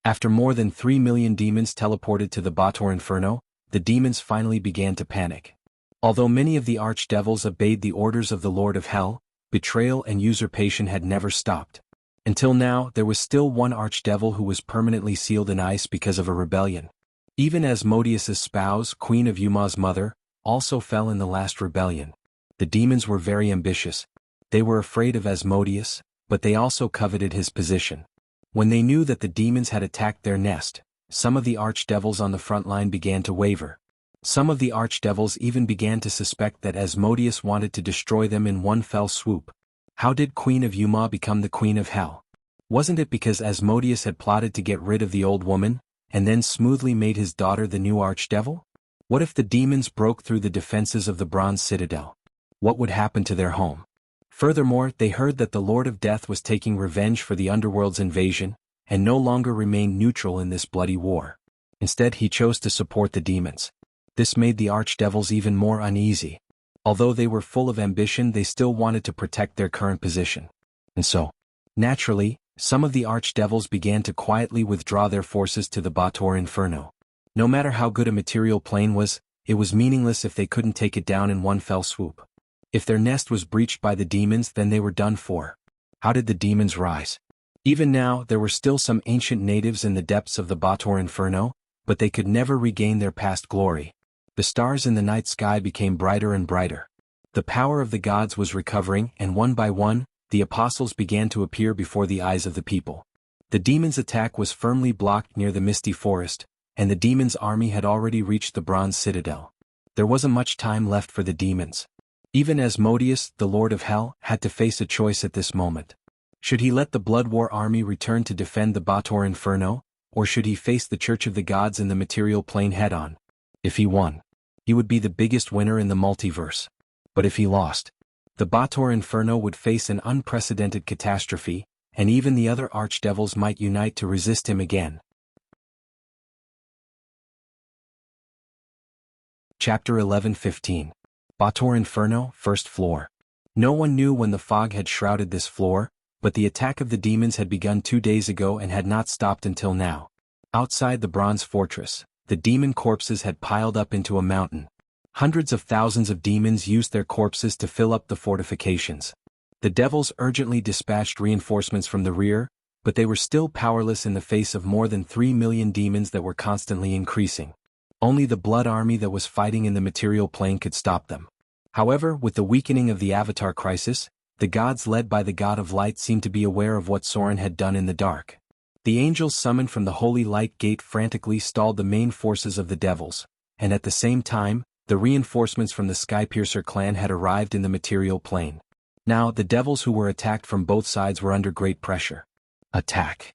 After more than 3 million demons teleported to the Bator Inferno, the demons finally began to panic. Although many of the archdevils obeyed the orders of the Lord of Hell, betrayal and usurpation had never stopped. Until now, there was still one archdevil who was permanently sealed in ice because of a rebellion. Even Asmodeus's spouse, Queen of Yuma's mother, also fell in the last rebellion. The demons were very ambitious. They were afraid of Asmodeus, but they also coveted his position. When they knew that the demons had attacked their nest, some of the archdevils on the front line began to waver. Some of the archdevils even began to suspect that Asmodeus wanted to destroy them in one fell swoop. How did Queen of Yuma become the Queen of Hell? Wasn't it because Asmodeus had plotted to get rid of the old woman, and then smoothly made his daughter the new archdevil? What if the demons broke through the defenses of the Bronze Citadel? What would happen to their home? Furthermore, they heard that the Lord of Death was taking revenge for the Underworld's invasion, and no longer remained neutral in this bloody war. Instead, he chose to support the demons. This made the archdevils even more uneasy. Although they were full of ambition, they still wanted to protect their current position. And so, naturally, some of the archdevils began to quietly withdraw their forces to the Bator Inferno. No matter how good a material plane was, it was meaningless if they couldn't take it down in one fell swoop. If their nest was breached by the demons, then they were done for. How did the demons rise? Even now, there were still some ancient natives in the depths of the Bator Inferno, but they could never regain their past glory. The stars in the night sky became brighter and brighter. The power of the gods was recovering, and one by one, the apostles began to appear before the eyes of the people. The demons' attack was firmly blocked near the misty forest, and the demons' army had already reached the bronze citadel. There wasn't much time left for the demons. Even Asmodeus, the Lord of Hell, had to face a choice at this moment. Should he let the Blood War army return to defend the Bator Inferno, or should he face the Church of the Gods in the material plane head-on? If he won, he would be the biggest winner in the multiverse. But if he lost, the Bator Inferno would face an unprecedented catastrophe, and even the other archdevils might unite to resist him again. Chapter 11:15. Bator Inferno, First Floor. No one knew when the fog had shrouded this floor, but the attack of the demons had begun 2 days ago and had not stopped until now. Outside the bronze fortress, the demon corpses had piled up into a mountain. Hundreds of thousands of demons used their corpses to fill up the fortifications. The devils urgently dispatched reinforcements from the rear, but they were still powerless in the face of more than 3 million demons that were constantly increasing. Only the blood army that was fighting in the material plane could stop them. However, with the weakening of the Avatar crisis, the gods led by the God of Light seemed to be aware of what Soren had done in the dark. The angels summoned from the Holy Light Gate frantically stalled the main forces of the devils, and at the same time, the reinforcements from the Skypiercer clan had arrived in the material plane. Now, the devils who were attacked from both sides were under great pressure. Attack.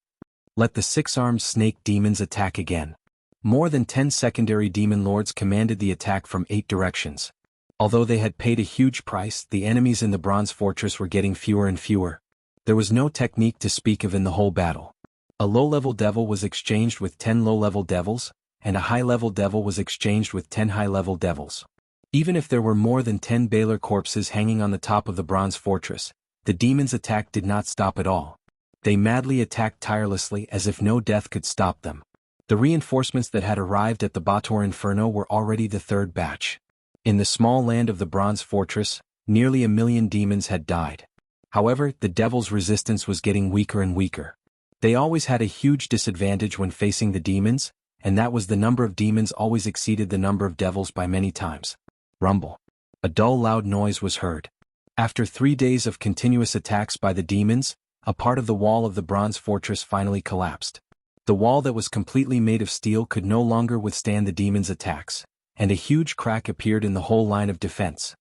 Let the six-armed snake demons attack again. More than 10 secondary demon lords commanded the attack from 8 directions. Although they had paid a huge price, the enemies in the bronze fortress were getting fewer and fewer. There was no technique to speak of in the whole battle. A low-level devil was exchanged with 10 low-level devils, and a high-level devil was exchanged with 10 high-level devils. Even if there were more than 10 Baylor corpses hanging on the top of the bronze fortress, the demons' attack did not stop at all. They madly attacked tirelessly as if no death could stop them. The reinforcements that had arrived at the Bator Inferno were already the third batch. In the small land of the bronze fortress, nearly 1 million demons had died. However, the devils' resistance was getting weaker and weaker. They always had a huge disadvantage when facing the demons, and that was the number of demons always exceeded the number of devils by many times. Rumble. A dull loud noise was heard. After 3 days of continuous attacks by the demons, a part of the wall of the bronze fortress finally collapsed. The wall that was completely made of steel could no longer withstand the demons' attacks, and a huge crack appeared in the whole line of defense.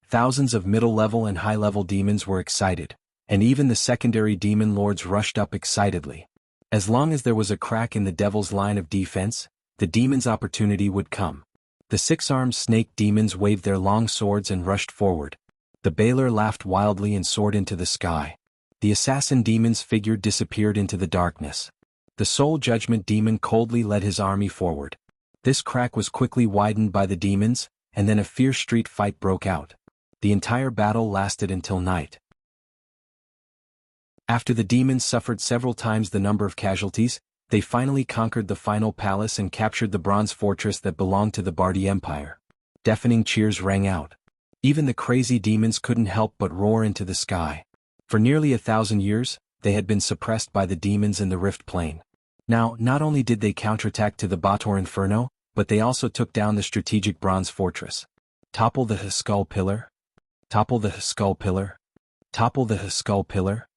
Thousands of middle-level and high-level demons were excited, and even the secondary demon lords rushed up excitedly. As long as there was a crack in the devil's line of defense, the demons' opportunity would come. The 6-armed snake demons waved their long swords and rushed forward. The Baylor laughed wildly and soared into the sky. The assassin demon's figure disappeared into the darkness. The Soul Judgment demon coldly led his army forward. This crack was quickly widened by the demons, and then a fierce street fight broke out. The entire battle lasted until night. After the demons suffered several times the number of casualties, they finally conquered the final palace and captured the bronze fortress that belonged to the Bardi Empire. Deafening cheers rang out. Even the crazy demons couldn't help but roar into the sky. For nearly 1,000 years, they had been suppressed by the demons in the Rift Plane. Now, not only did they counterattack to the Bator Inferno, but they also took down the strategic bronze fortress. Topple the Skull Pillar. Topple the Skull Pillar. Topple the Skull Pillar.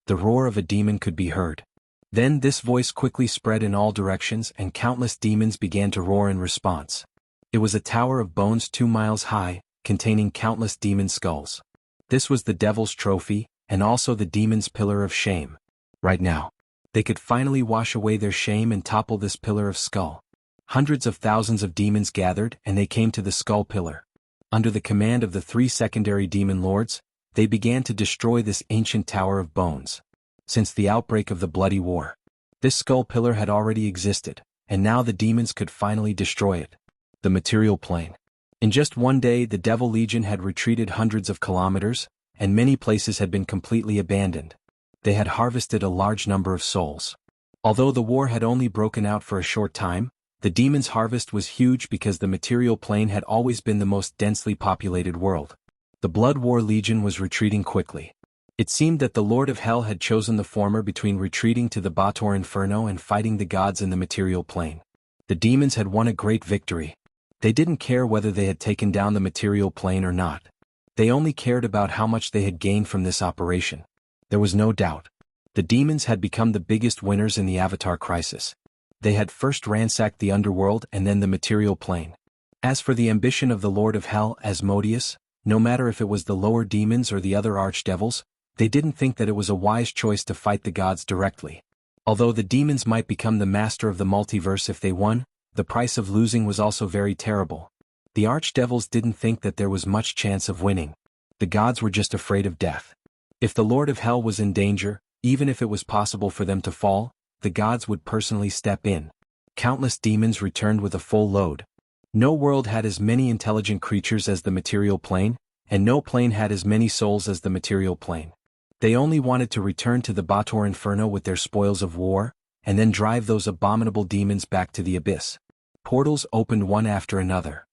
The roar of a demon could be heard. Then this voice quickly spread in all directions and countless demons began to roar in response. It was a tower of bones 2 miles high, containing countless demon skulls. This was the devil's trophy, and also the demon's pillar of shame. Right now, they could finally wash away their shame and topple this pillar of skull. Hundreds of thousands of demons gathered and they came to the skull pillar. Under the command of the 3 secondary demon lords, they began to destroy this ancient tower of bones. Since the outbreak of the Bloody War, this skull pillar had already existed, and now the demons could finally destroy it. The material plane. In just 1 day the Devil Legion had retreated hundreds of kilometers, and many places had been completely abandoned. They had harvested a large number of souls. Although the war had only broken out for a short time, The demons' harvest was huge because the material plane had always been the most densely populated world. The Blood War Legion was retreating quickly. It seemed that the Lord of Hell had chosen the former between retreating to the Bator Inferno and fighting the gods in the material plane. The demons had won a great victory. They didn't care whether they had taken down the material plane or not. They only cared about how much they had gained from this operation. There was no doubt. The demons had become the biggest winners in the Avatar crisis. They had first ransacked the underworld and then the material plane. As for the ambition of the Lord of Hell, Asmodeus, no matter if it was the lower demons or the other archdevils, they didn't think that it was a wise choice to fight the gods directly. Although the demons might become the master of the multiverse if they won, the price of losing was also very terrible. The archdevils didn't think that there was much chance of winning. The gods were just afraid of death. If the Lord of Hell was in danger, even if it was possible for them to fall, the gods would personally step in. Countless demons returned with a full load. No world had as many intelligent creatures as the material plane, and no plane had as many souls as the material plane. They only wanted to return to the Bator Inferno with their spoils of war, and then drive those abominable demons back to the abyss. Portals opened one after another.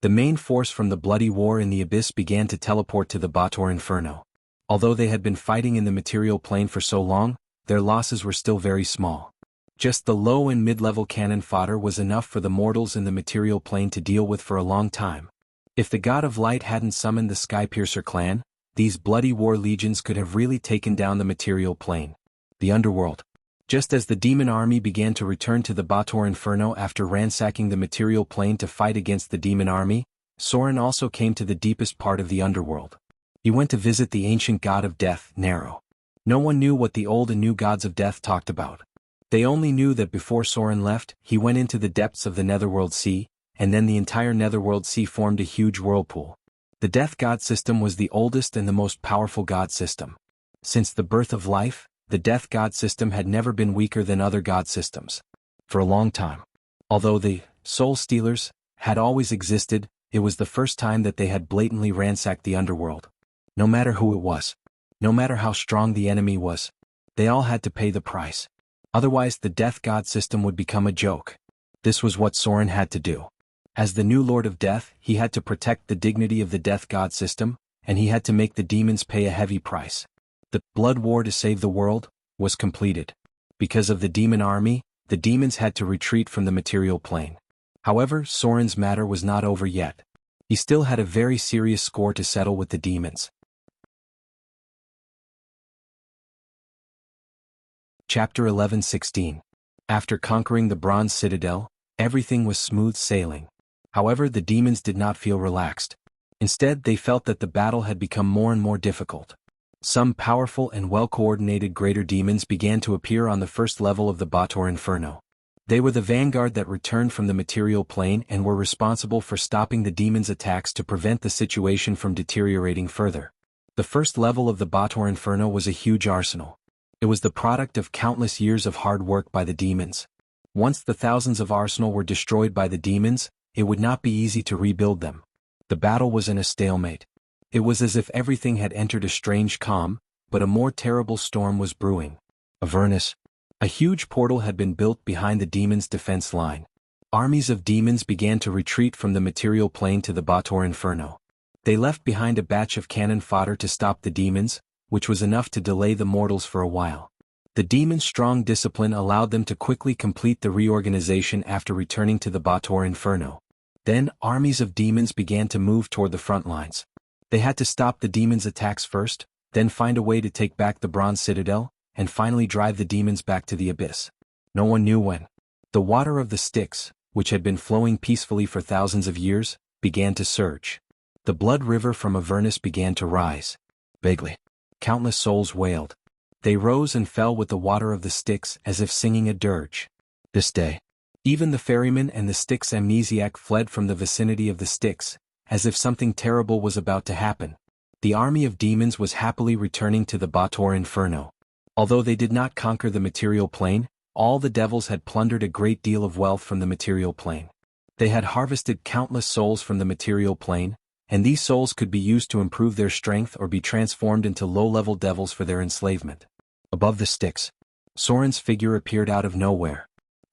The main force from the bloody war in the abyss began to teleport to the Bator Inferno. Although they had been fighting in the material plane for so long, their losses were still very small. Just the low and mid-level cannon fodder was enough for the mortals in the material plane to deal with for a long time. If the God of Light hadn't summoned the Skypiercer clan, these bloody war legions could have really taken down the material plane. The underworld. Just as the demon army began to return to the Bator Inferno after ransacking the material plane to fight against the demon army, Soren also came to the deepest part of the underworld. He went to visit the ancient god of death, Nero. No one knew what the old and new gods of death talked about. They only knew that before Soren left, he went into the depths of the Netherworld Sea, and then the entire Netherworld Sea formed a huge whirlpool. The death god system was the oldest and the most powerful god system. Since the birth of life, the death god system had never been weaker than other god systems. For a long time. Although the soul stealers had always existed, it was the first time that they had blatantly ransacked the underworld. No matter who it was, no matter how strong the enemy was, they all had to pay the price. Otherwise the death god system would become a joke. This was what Soren had to do. As the new Lord of Death, he had to protect the dignity of the death god system, and he had to make the demons pay a heavy price. The blood war to save the world was completed. Because of the demon army, the demons had to retreat from the material plane. However, Soren's matter was not over yet. He still had a very serious score to settle with the demons. Chapter 11:16. After conquering the Bronze Citadel, everything was smooth sailing. However, the demons did not feel relaxed. Instead, they felt that the battle had become more and more difficult. Some powerful and well-coordinated greater demons began to appear on the first level of the Bator Inferno. They were the vanguard that returned from the material plane and were responsible for stopping the demons' attacks to prevent the situation from deteriorating further. The first level of the Bator Inferno was a huge arsenal. It was the product of countless years of hard work by the demons. Once the thousands of arsenal were destroyed by the demons, it would not be easy to rebuild them. The battle was in a stalemate. It was as if everything had entered a strange calm, but a more terrible storm was brewing. Avernus. A huge portal had been built behind the demons' defense line. Armies of demons began to retreat from the material plane to the Bator Inferno. They left behind a batch of cannon fodder to stop the demons, which was enough to delay the mortals for a while. The demons' strong discipline allowed them to quickly complete the reorganization after returning to the Bator Inferno. Then, armies of demons began to move toward the front lines. They had to stop the demons' attacks first, then find a way to take back the Bronze Citadel, and finally drive the demons back to the abyss. No one knew when. The water of the Styx, which had been flowing peacefully for thousands of years, began to surge. The blood river from Avernus began to rise. Vaguely. Countless souls wailed. They rose and fell with the water of the Styx as if singing a dirge. This day, even the ferryman and the Styx amnesiac fled from the vicinity of the Styx, as if something terrible was about to happen. The army of demons was happily returning to the Bator Inferno. Although they did not conquer the material plane, all the devils had plundered a great deal of wealth from the material plane. They had harvested countless souls from the material plane, and these souls could be used to improve their strength or be transformed into low-level devils for their enslavement. Above the Styx, Soren's figure appeared out of nowhere.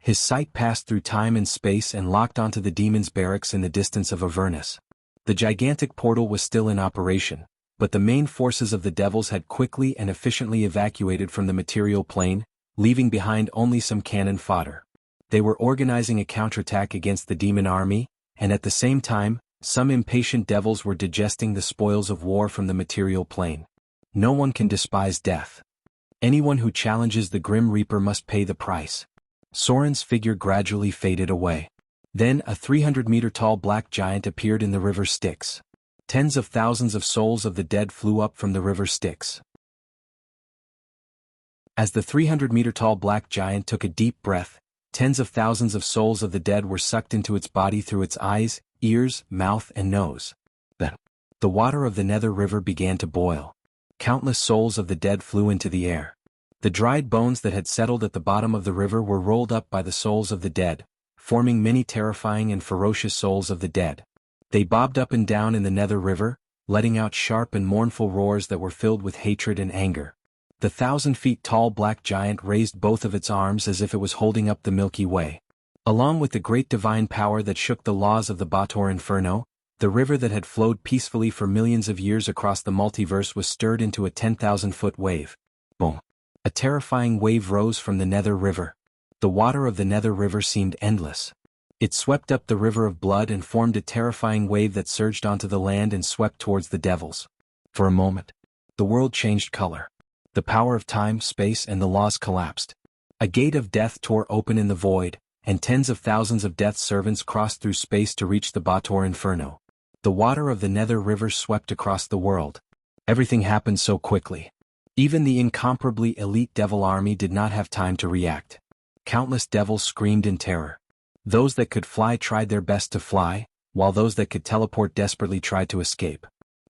His sight passed through time and space and locked onto the demon's barracks in the distance of Avernus. The gigantic portal was still in operation, but the main forces of the devils had quickly and efficiently evacuated from the material plane, leaving behind only some cannon fodder. They were organizing a counterattack against the demon army, and at the same time, some impatient devils were digesting the spoils of war from the material plane. No one can despise death. Anyone who challenges the Grim Reaper must pay the price. Soren's figure gradually faded away. Then a 300-meter-tall black giant appeared in the river Styx. Tens of thousands of souls of the dead flew up from the river Styx. As the 300-meter-tall black giant took a deep breath, tens of thousands of souls of the dead were sucked into its body through its eyes, ears, mouth, and nose. Then, the water of the Nether River began to boil. Countless souls of the dead flew into the air. The dried bones that had settled at the bottom of the river were rolled up by the souls of the dead, forming many terrifying and ferocious souls of the dead. They bobbed up and down in the Nether River, letting out sharp and mournful roars that were filled with hatred and anger. The 1,000-feet-tall black giant raised both of its arms as if it was holding up the Milky Way. Along with the great divine power that shook the laws of the Bator Inferno, the river that had flowed peacefully for millions of years across the multiverse was stirred into a 10,000-foot wave. Boom! A terrifying wave rose from the Nether River. The water of the Nether River seemed endless. It swept up the river of blood and formed a terrifying wave that surged onto the land and swept towards the devils. For a moment, the world changed color. The power of time, space, and the laws collapsed. A gate of death tore open in the void, and tens of thousands of death servants crossed through space to reach the Bator Inferno. The water of the Nether River swept across the world. Everything happened so quickly. Even the incomparably elite devil army did not have time to react. Countless devils screamed in terror. Those that could fly tried their best to fly, while those that could teleport desperately tried to escape.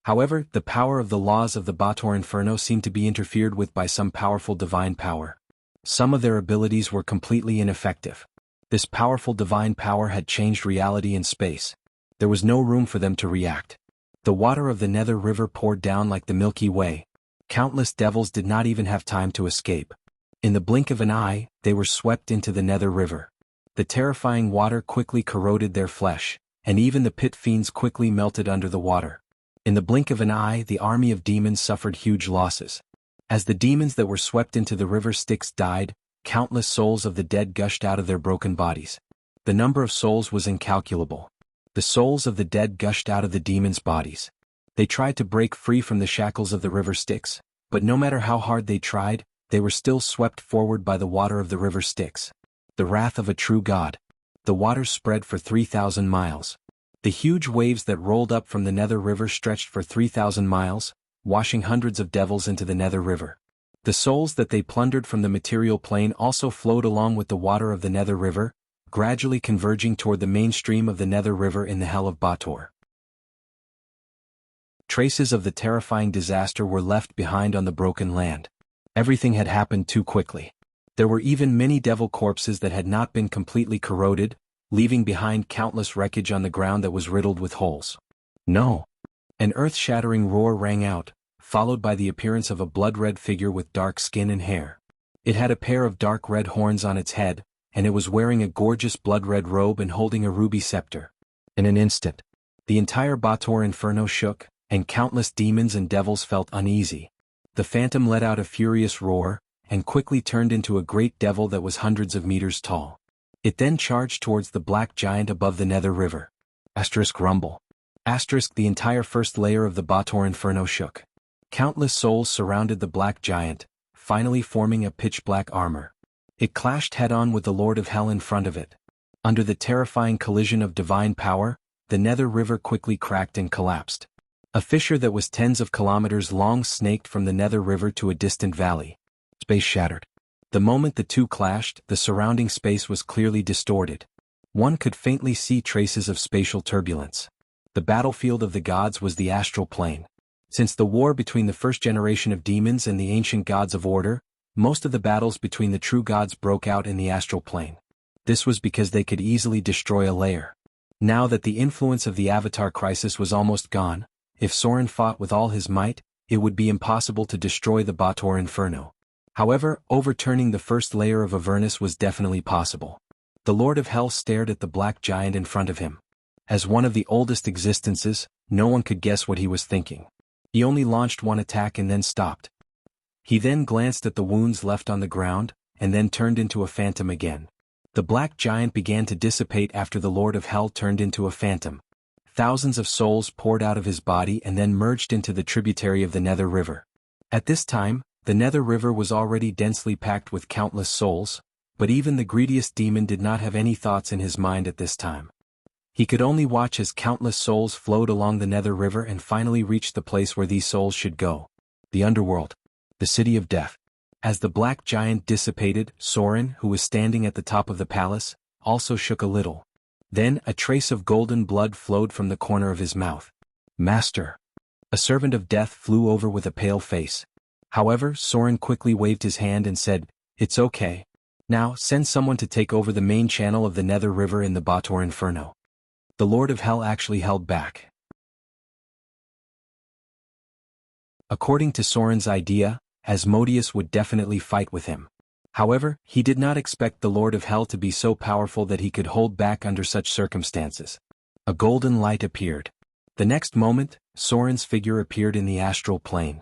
However, the power of the laws of the Bator Inferno seemed to be interfered with by some powerful divine power. Some of their abilities were completely ineffective. This powerful divine power had changed reality and space. There was no room for them to react. The water of the Nether River poured down like the Milky Way. Countless devils did not even have time to escape. In the blink of an eye, they were swept into the Nether River. The terrifying water quickly corroded their flesh, and even the pit fiends quickly melted under the water. In the blink of an eye, the army of demons suffered huge losses. As the demons that were swept into the river Styx died, countless souls of the dead gushed out of their broken bodies. The number of souls was incalculable. The souls of the dead gushed out of the demons' bodies. They tried to break free from the shackles of the river Styx, but no matter how hard they tried, they were still swept forward by the water of the river Styx. The wrath of a true god. The waters spread for 3,000 miles. The huge waves that rolled up from the Nether River stretched for 3,000 miles, washing hundreds of devils into the Nether River. The souls that they plundered from the material plane also flowed along with the water of the Nether River, gradually converging toward the mainstream of the Nether River in the Hell of Bator. Traces of the terrifying disaster were left behind on the broken land. Everything had happened too quickly. There were even many devil corpses that had not been completely corroded, leaving behind countless wreckage on the ground that was riddled with holes. No! An earth-shattering roar rang out, followed by the appearance of a blood-red figure with dark skin and hair. It had a pair of dark red horns on its head, and it was wearing a gorgeous blood-red robe and holding a ruby scepter. In an instant, the entire Bator Inferno shook, and countless demons and devils felt uneasy. The phantom let out a furious roar, and quickly turned into a great devil that was hundreds of meters tall. It then charged towards the black giant above the Nether River. Rumble. The entire first layer of the Bator Inferno shook. Countless souls surrounded the black giant, finally forming a pitch-black armor. It clashed head-on with the Lord of Hell in front of it. Under the terrifying collision of divine power, the Nether River quickly cracked and collapsed. A fissure that was tens of kilometers long snaked from the Nether River to a distant valley. Space shattered. The moment the two clashed, the surrounding space was clearly distorted. One could faintly see traces of spatial turbulence. The battlefield of the gods was the astral plane. Since the war between the first generation of demons and the ancient gods of order, most of the battles between the true gods broke out in the astral plane. This was because they could easily destroy a layer. Now that the influence of the Avatar crisis was almost gone, if Soren fought with all his might, it would be impossible to destroy the Bator Inferno. However, overturning the first layer of Avernus was definitely possible. The Lord of Hell stared at the black giant in front of him. As one of the oldest existences, no one could guess what he was thinking. He only launched one attack and then stopped. He then glanced at the wounds left on the ground, and then turned into a phantom again. The black giant began to dissipate after the Lord of Hell turned into a phantom. Thousands of souls poured out of his body and then merged into the tributary of the Nether River. At this time, the Nether River was already densely packed with countless souls, but even the greediest demon did not have any thoughts in his mind at this time. He could only watch as countless souls flowed along the Nether River and finally reach the place where these souls should go. The underworld. The city of death. As the black giant dissipated, Soren, who was standing at the top of the palace, also shook a little. Then a trace of golden blood flowed from the corner of his mouth. Master. A servant of death flew over with a pale face. However, Soren quickly waved his hand and said, "It's okay. Now, send someone to take over the main channel of the Nether River in the Bator Inferno." The Lord of Hell actually held back. According to Soren's idea, Asmodeus would definitely fight with him. However, he did not expect the Lord of Hell to be so powerful that he could hold back under such circumstances. A golden light appeared. The next moment, Soren's figure appeared in the astral plane.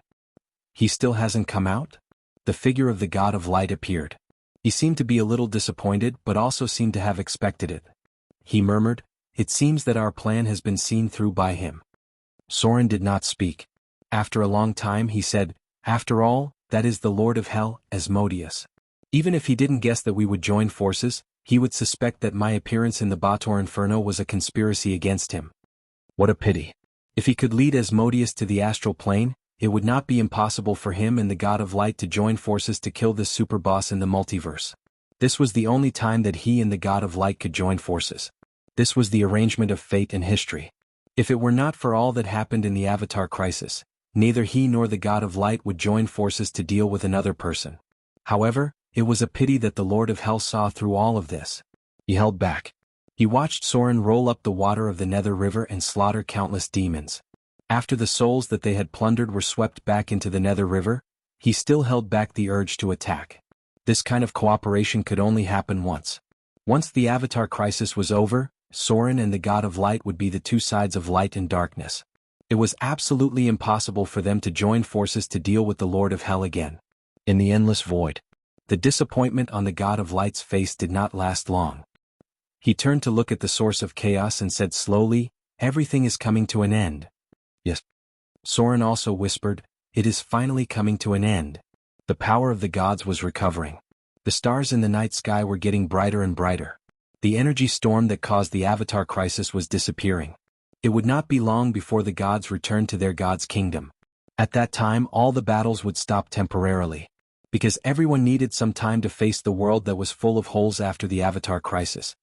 He still hasn't come out? The figure of the God of Light appeared. He seemed to be a little disappointed but also seemed to have expected it. He murmured, "It seems that our plan has been seen through by him." Soren did not speak. After a long time he said, "After all, that is the Lord of Hell, Asmodeus. Even if he didn't guess that we would join forces, he would suspect that my appearance in the Bator Inferno was a conspiracy against him. What a pity. If he could lead Asmodeus to the astral plane, it would not be impossible for him and the God of Light to join forces to kill this super boss in the multiverse. This was the only time that he and the God of Light could join forces. This was the arrangement of fate and history. If it were not for all that happened in the Avatar crisis, neither he nor the God of Light would join forces to deal with another person. However, it was a pity that the Lord of Hell saw through all of this. He held back. He watched Soren roll up the water of the Nether River and slaughter countless demons. After the souls that they had plundered were swept back into the Nether River, he still held back the urge to attack. This kind of cooperation could only happen once. Once the Avatar crisis was over, Soren and the God of Light would be the two sides of light and darkness. It was absolutely impossible for them to join forces to deal with the Lord of Hell again. In the endless void. The disappointment on the God of Light's face did not last long. He turned to look at the source of chaos and said slowly, "Everything is coming to an end." Yes. Soren also whispered, "It is finally coming to an end." The power of the gods was recovering. The stars in the night sky were getting brighter and brighter. The energy storm that caused the Avatar crisis was disappearing. It would not be long before the gods returned to their god's kingdom. At that time all the battles would stop temporarily. Because everyone needed some time to face the world that was full of holes after the Avatar crisis.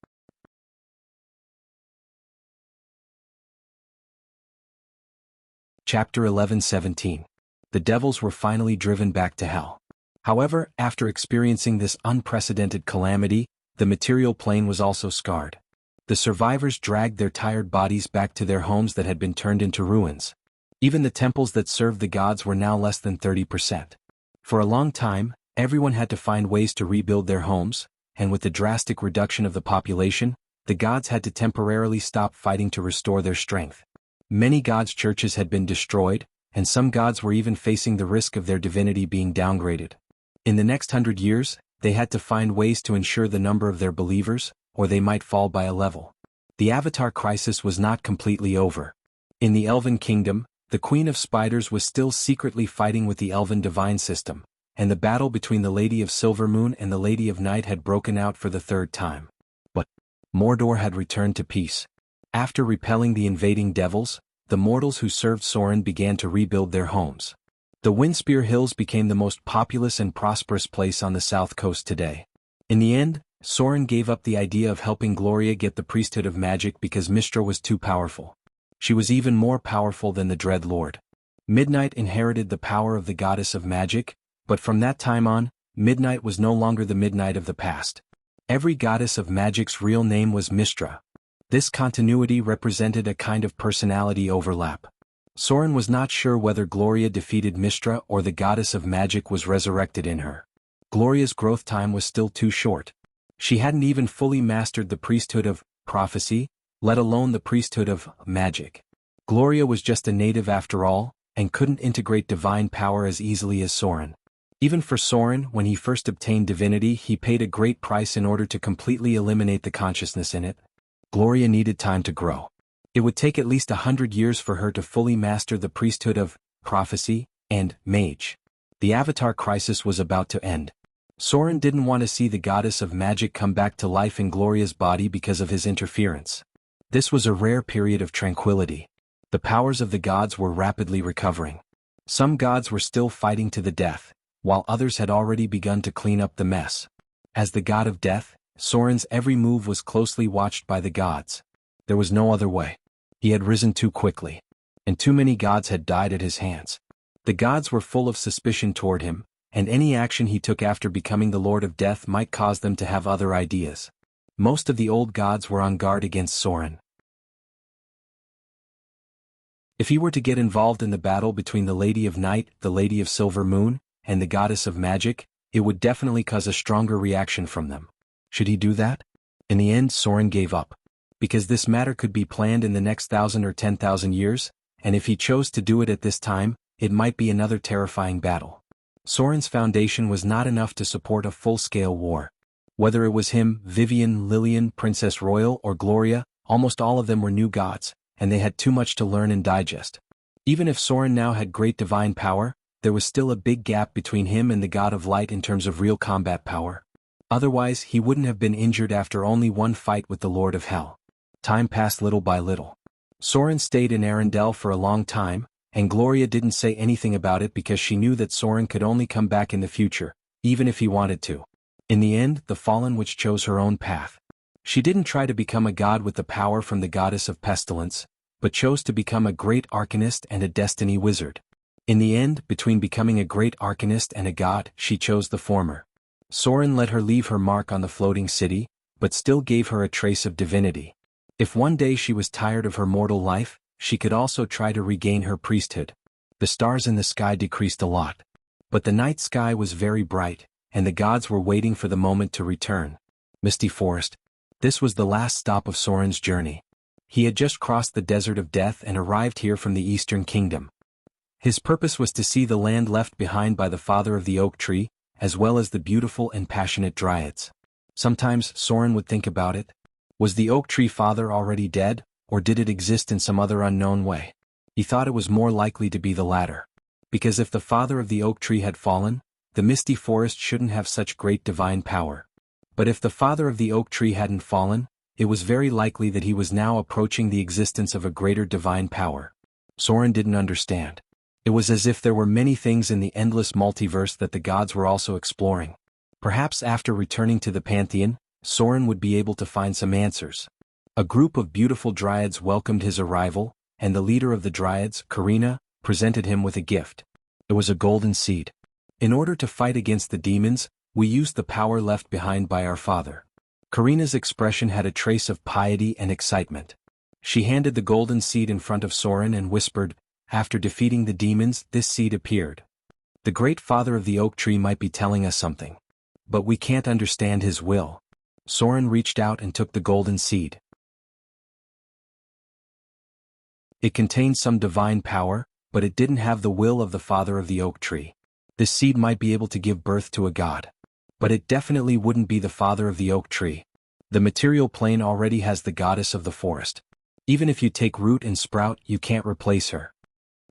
Chapter 11:17. The devils were finally driven back to hell. However, after experiencing this unprecedented calamity, the material plane was also scarred. The survivors dragged their tired bodies back to their homes that had been turned into ruins. Even the temples that served the gods were now less than 30%. For a long time, everyone had to find ways to rebuild their homes, and with the drastic reduction of the population, the gods had to temporarily stop fighting to restore their strength. Many gods' churches had been destroyed, and some gods were even facing the risk of their divinity being downgraded. In the next 100 years, they had to find ways to ensure the number of their believers, or they might fall by a level. The Avatar crisis was not completely over. In the Elven Kingdom, the Queen of Spiders was still secretly fighting with the Elven divine system, and the battle between the Lady of Silvermoon and the Lady of Night had broken out for the third time. But Mordor had returned to peace. After repelling the invading devils, the mortals who served Soren began to rebuild their homes. The Windspear Hills became the most populous and prosperous place on the south coast today. In the end, Soren gave up the idea of helping Gloria get the priesthood of magic because Mystra was too powerful. She was even more powerful than the Dread Lord. Midnight inherited the power of the goddess of magic, but from that time on, Midnight was no longer the Midnight of the past. Every goddess of magic's real name was Mystra. This continuity represented a kind of personality overlap. Soren was not sure whether Gloria defeated Mystra or the goddess of magic was resurrected in her. Gloria's growth time was still too short. She hadn't even fully mastered the priesthood of prophecy, let alone the priesthood of magic. Gloria was just a native after all, and couldn't integrate divine power as easily as Soren. Even for Soren, when he first obtained divinity, he paid a great price in order to completely eliminate the consciousness in it. Gloria needed time to grow. It would take at least 100 years for her to fully master the priesthood of prophecy and mage. The Avatar crisis was about to end. Soren didn't want to see the goddess of magic come back to life in Gloria's body because of his interference. This was a rare period of tranquility. The powers of the gods were rapidly recovering. Some gods were still fighting to the death, while others had already begun to clean up the mess. As the god of death, Soren's every move was closely watched by the gods. There was no other way. He had risen too quickly, and too many gods had died at his hands. The gods were full of suspicion toward him, and any action he took after becoming the Lord of Death might cause them to have other ideas. Most of the old gods were on guard against Soren. If he were to get involved in the battle between the Lady of Night, the Lady of Silver Moon, and the Goddess of Magic, it would definitely cause a stronger reaction from them. Should he do that? In the end, Soren gave up. Because this matter could be planned in the next 1,000 or 10,000 years, and if he chose to do it at this time, it might be another terrifying battle. Soren's foundation was not enough to support a full-scale war. Whether it was him, Vivian, Lillian, Princess Royal, or Gloria, almost all of them were new gods, and they had too much to learn and digest. Even if Soren now had great divine power, there was still a big gap between him and the God of Light in terms of real combat power. Otherwise, he wouldn't have been injured after only one fight with the Lord of Hell. Time passed little by little. Soren stayed in Arendelle for a long time, and Gloria didn't say anything about it because she knew that Soren could only come back in the future, even if he wanted to. In the end, the Fallen Witch chose her own path. She didn't try to become a god with the power from the goddess of pestilence, but chose to become a great arcanist and a destiny wizard. In the end, between becoming a great arcanist and a god, she chose the former. Soren let her leave her mark on the floating city, but still gave her a trace of divinity. If one day she was tired of her mortal life, she could also try to regain her priesthood. The stars in the sky decreased a lot. But the night sky was very bright, and the gods were waiting for the moment to return. Misty Forest. This was the last stop of Soren's journey. He had just crossed the desert of death and arrived here from the Eastern Kingdom. His purpose was to see the land left behind by the father of the oak tree, as well as the beautiful and passionate dryads. Sometimes Soren would think about it. Was the oak tree father already dead, or did it exist in some other unknown way? He thought it was more likely to be the latter. Because if the father of the oak tree had fallen, the misty forest shouldn't have such great divine power. But if the father of the oak tree hadn't fallen, it was very likely that he was now approaching the existence of a greater divine power. Soren didn't understand. It was as if there were many things in the endless multiverse that the gods were also exploring. Perhaps after returning to the Pantheon, Soren would be able to find some answers. A group of beautiful dryads welcomed his arrival, and the leader of the dryads, Karina, presented him with a gift. It was a golden seed. In order to fight against the demons, we used the power left behind by our father. Karina's expression had a trace of piety and excitement. She handed the golden seed in front of Soren and whispered, "After defeating the demons, this seed appeared. The great father of the oak tree might be telling us something. But we can't understand his will." Soren reached out and took the golden seed. It contained some divine power, but it didn't have the will of the father of the oak tree. This seed might be able to give birth to a god. But it definitely wouldn't be the father of the oak tree. The material plane already has the goddess of the forest. Even if you take root and sprout, you can't replace her.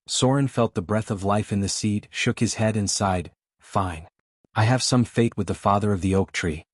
Soren felt the breath of life in the seed, shook his head and sighed, "Fine. I have some fate with the father of the oak tree.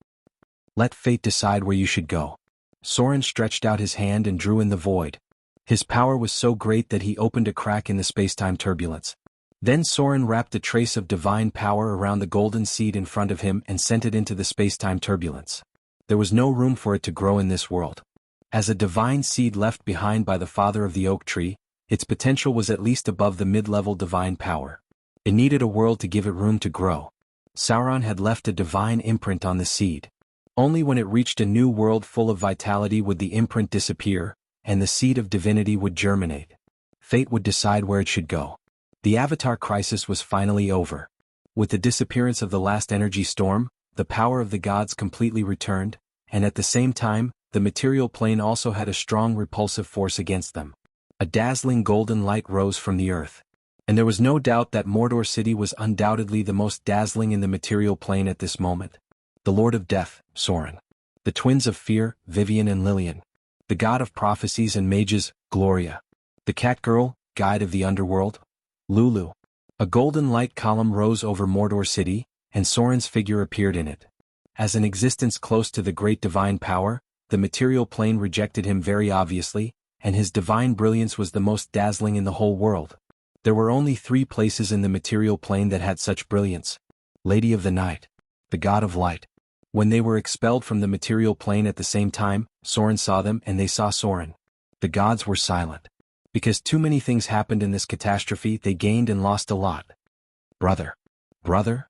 Let fate decide where you should go." Soren stretched out his hand and drew in the void. His power was so great that he opened a crack in the space-time turbulence. Then Soren wrapped a trace of divine power around the golden seed in front of him and sent it into the space-time turbulence. There was no room for it to grow in this world. As a divine seed left behind by the father of the oak tree, its potential was at least above the mid-level divine power. It needed a world to give it room to grow. Sauron had left a divine imprint on the seed. Only when it reached a new world full of vitality would the imprint disappear, and the seed of divinity would germinate. Fate would decide where it should go. The Avatar crisis was finally over. With the disappearance of the last energy storm, the power of the gods completely returned, and at the same time, the material plane also had a strong repulsive force against them. A dazzling golden light rose from the earth. And there was no doubt that Mordor City was undoubtedly the most dazzling in the material plane at this moment. The Lord of Death, Sauron. The twins of Fear, Vivian and Lillian. The god of prophecies and mages, Gloria. The cat girl, guide of the underworld, Lulu. A golden light column rose over Mordor City, and Sauron's figure appeared in it. As an existence close to the great divine power, the material plane rejected him very obviously, and his divine brilliance was the most dazzling in the whole world. There were only 3 places in the material plane that had such brilliance. Lady of the Night. The god of light. When they were expelled from the material plane at the same time, Sauron saw them and they saw Sauron. The gods were silent. Because too many things happened in this catastrophe, they gained and lost a lot. Brother. Brother?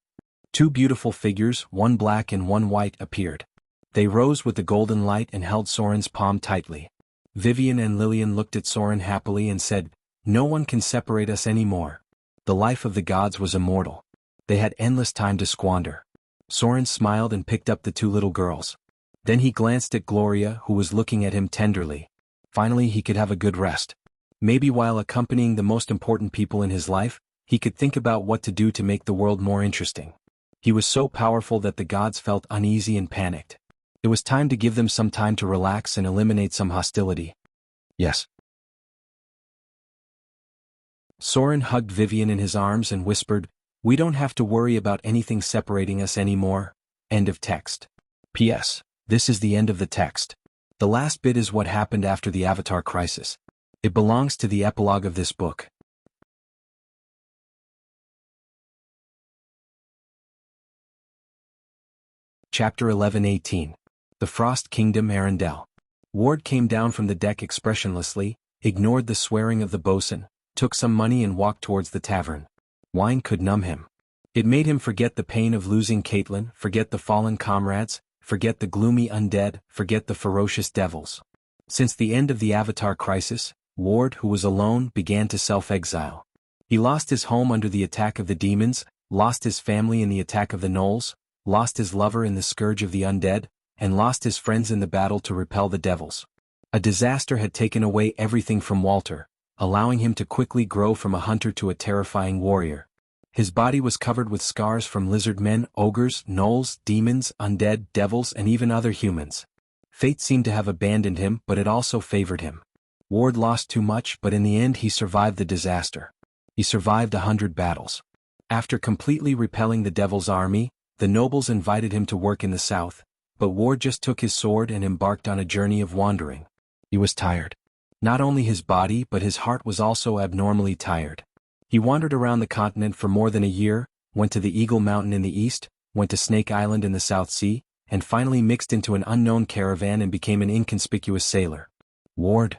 2 beautiful figures, one black and one white, appeared. They rose with the golden light and held Sauron's palm tightly. Vivian and Lillian looked at Sauron happily and said, "No one can separate us anymore." The life of the gods was immortal. They had endless time to squander. Sauron smiled and picked up the 2 little girls. Then he glanced at Gloria, who was looking at him tenderly. Finally he could have a good rest. Maybe while accompanying the most important people in his life, he could think about what to do to make the world more interesting. He was so powerful that the gods felt uneasy and panicked. It was time to give them some time to relax and eliminate some hostility. Yes. Sauron hugged Vivian in his arms and whispered, "We don't have to worry about anything separating us anymore." End of text. P.S. This is the end of the text. The last bit is what happened after the Avatar crisis. It belongs to the epilogue of this book. Chapter 11:18. The Frost Kingdom, Arendelle. Ward came down from the deck expressionlessly, ignored the swearing of the bosun, took some money and walked towards the tavern. Wine could numb him. It made him forget the pain of losing Caitlin, forget the fallen comrades, forget the gloomy undead, forget the ferocious devils. Since the end of the Avatar crisis, Ward, who was alone, began to self-exile. He lost his home under the attack of the demons, lost his family in the attack of the gnolls, lost his lover in the scourge of the undead, and lost his friends in the battle to repel the devils. A disaster had taken away everything from Walter, allowing him to quickly grow from a hunter to a terrifying warrior. His body was covered with scars from lizard men, ogres, gnolls, demons, undead, devils, and even other humans. Fate seemed to have abandoned him, but it also favored him. Ward lost too much, but in the end he survived the disaster. He survived 100 battles. After completely repelling the devil's army, the nobles invited him to work in the south, but Ward just took his sword and embarked on a journey of wandering. He was tired. Not only his body but his heart was also abnormally tired. He wandered around the continent for more than a year, went to the Eagle Mountain in the east, went to Snake Island in the South Sea, and finally mixed into an unknown caravan and became an inconspicuous sailor. Ward.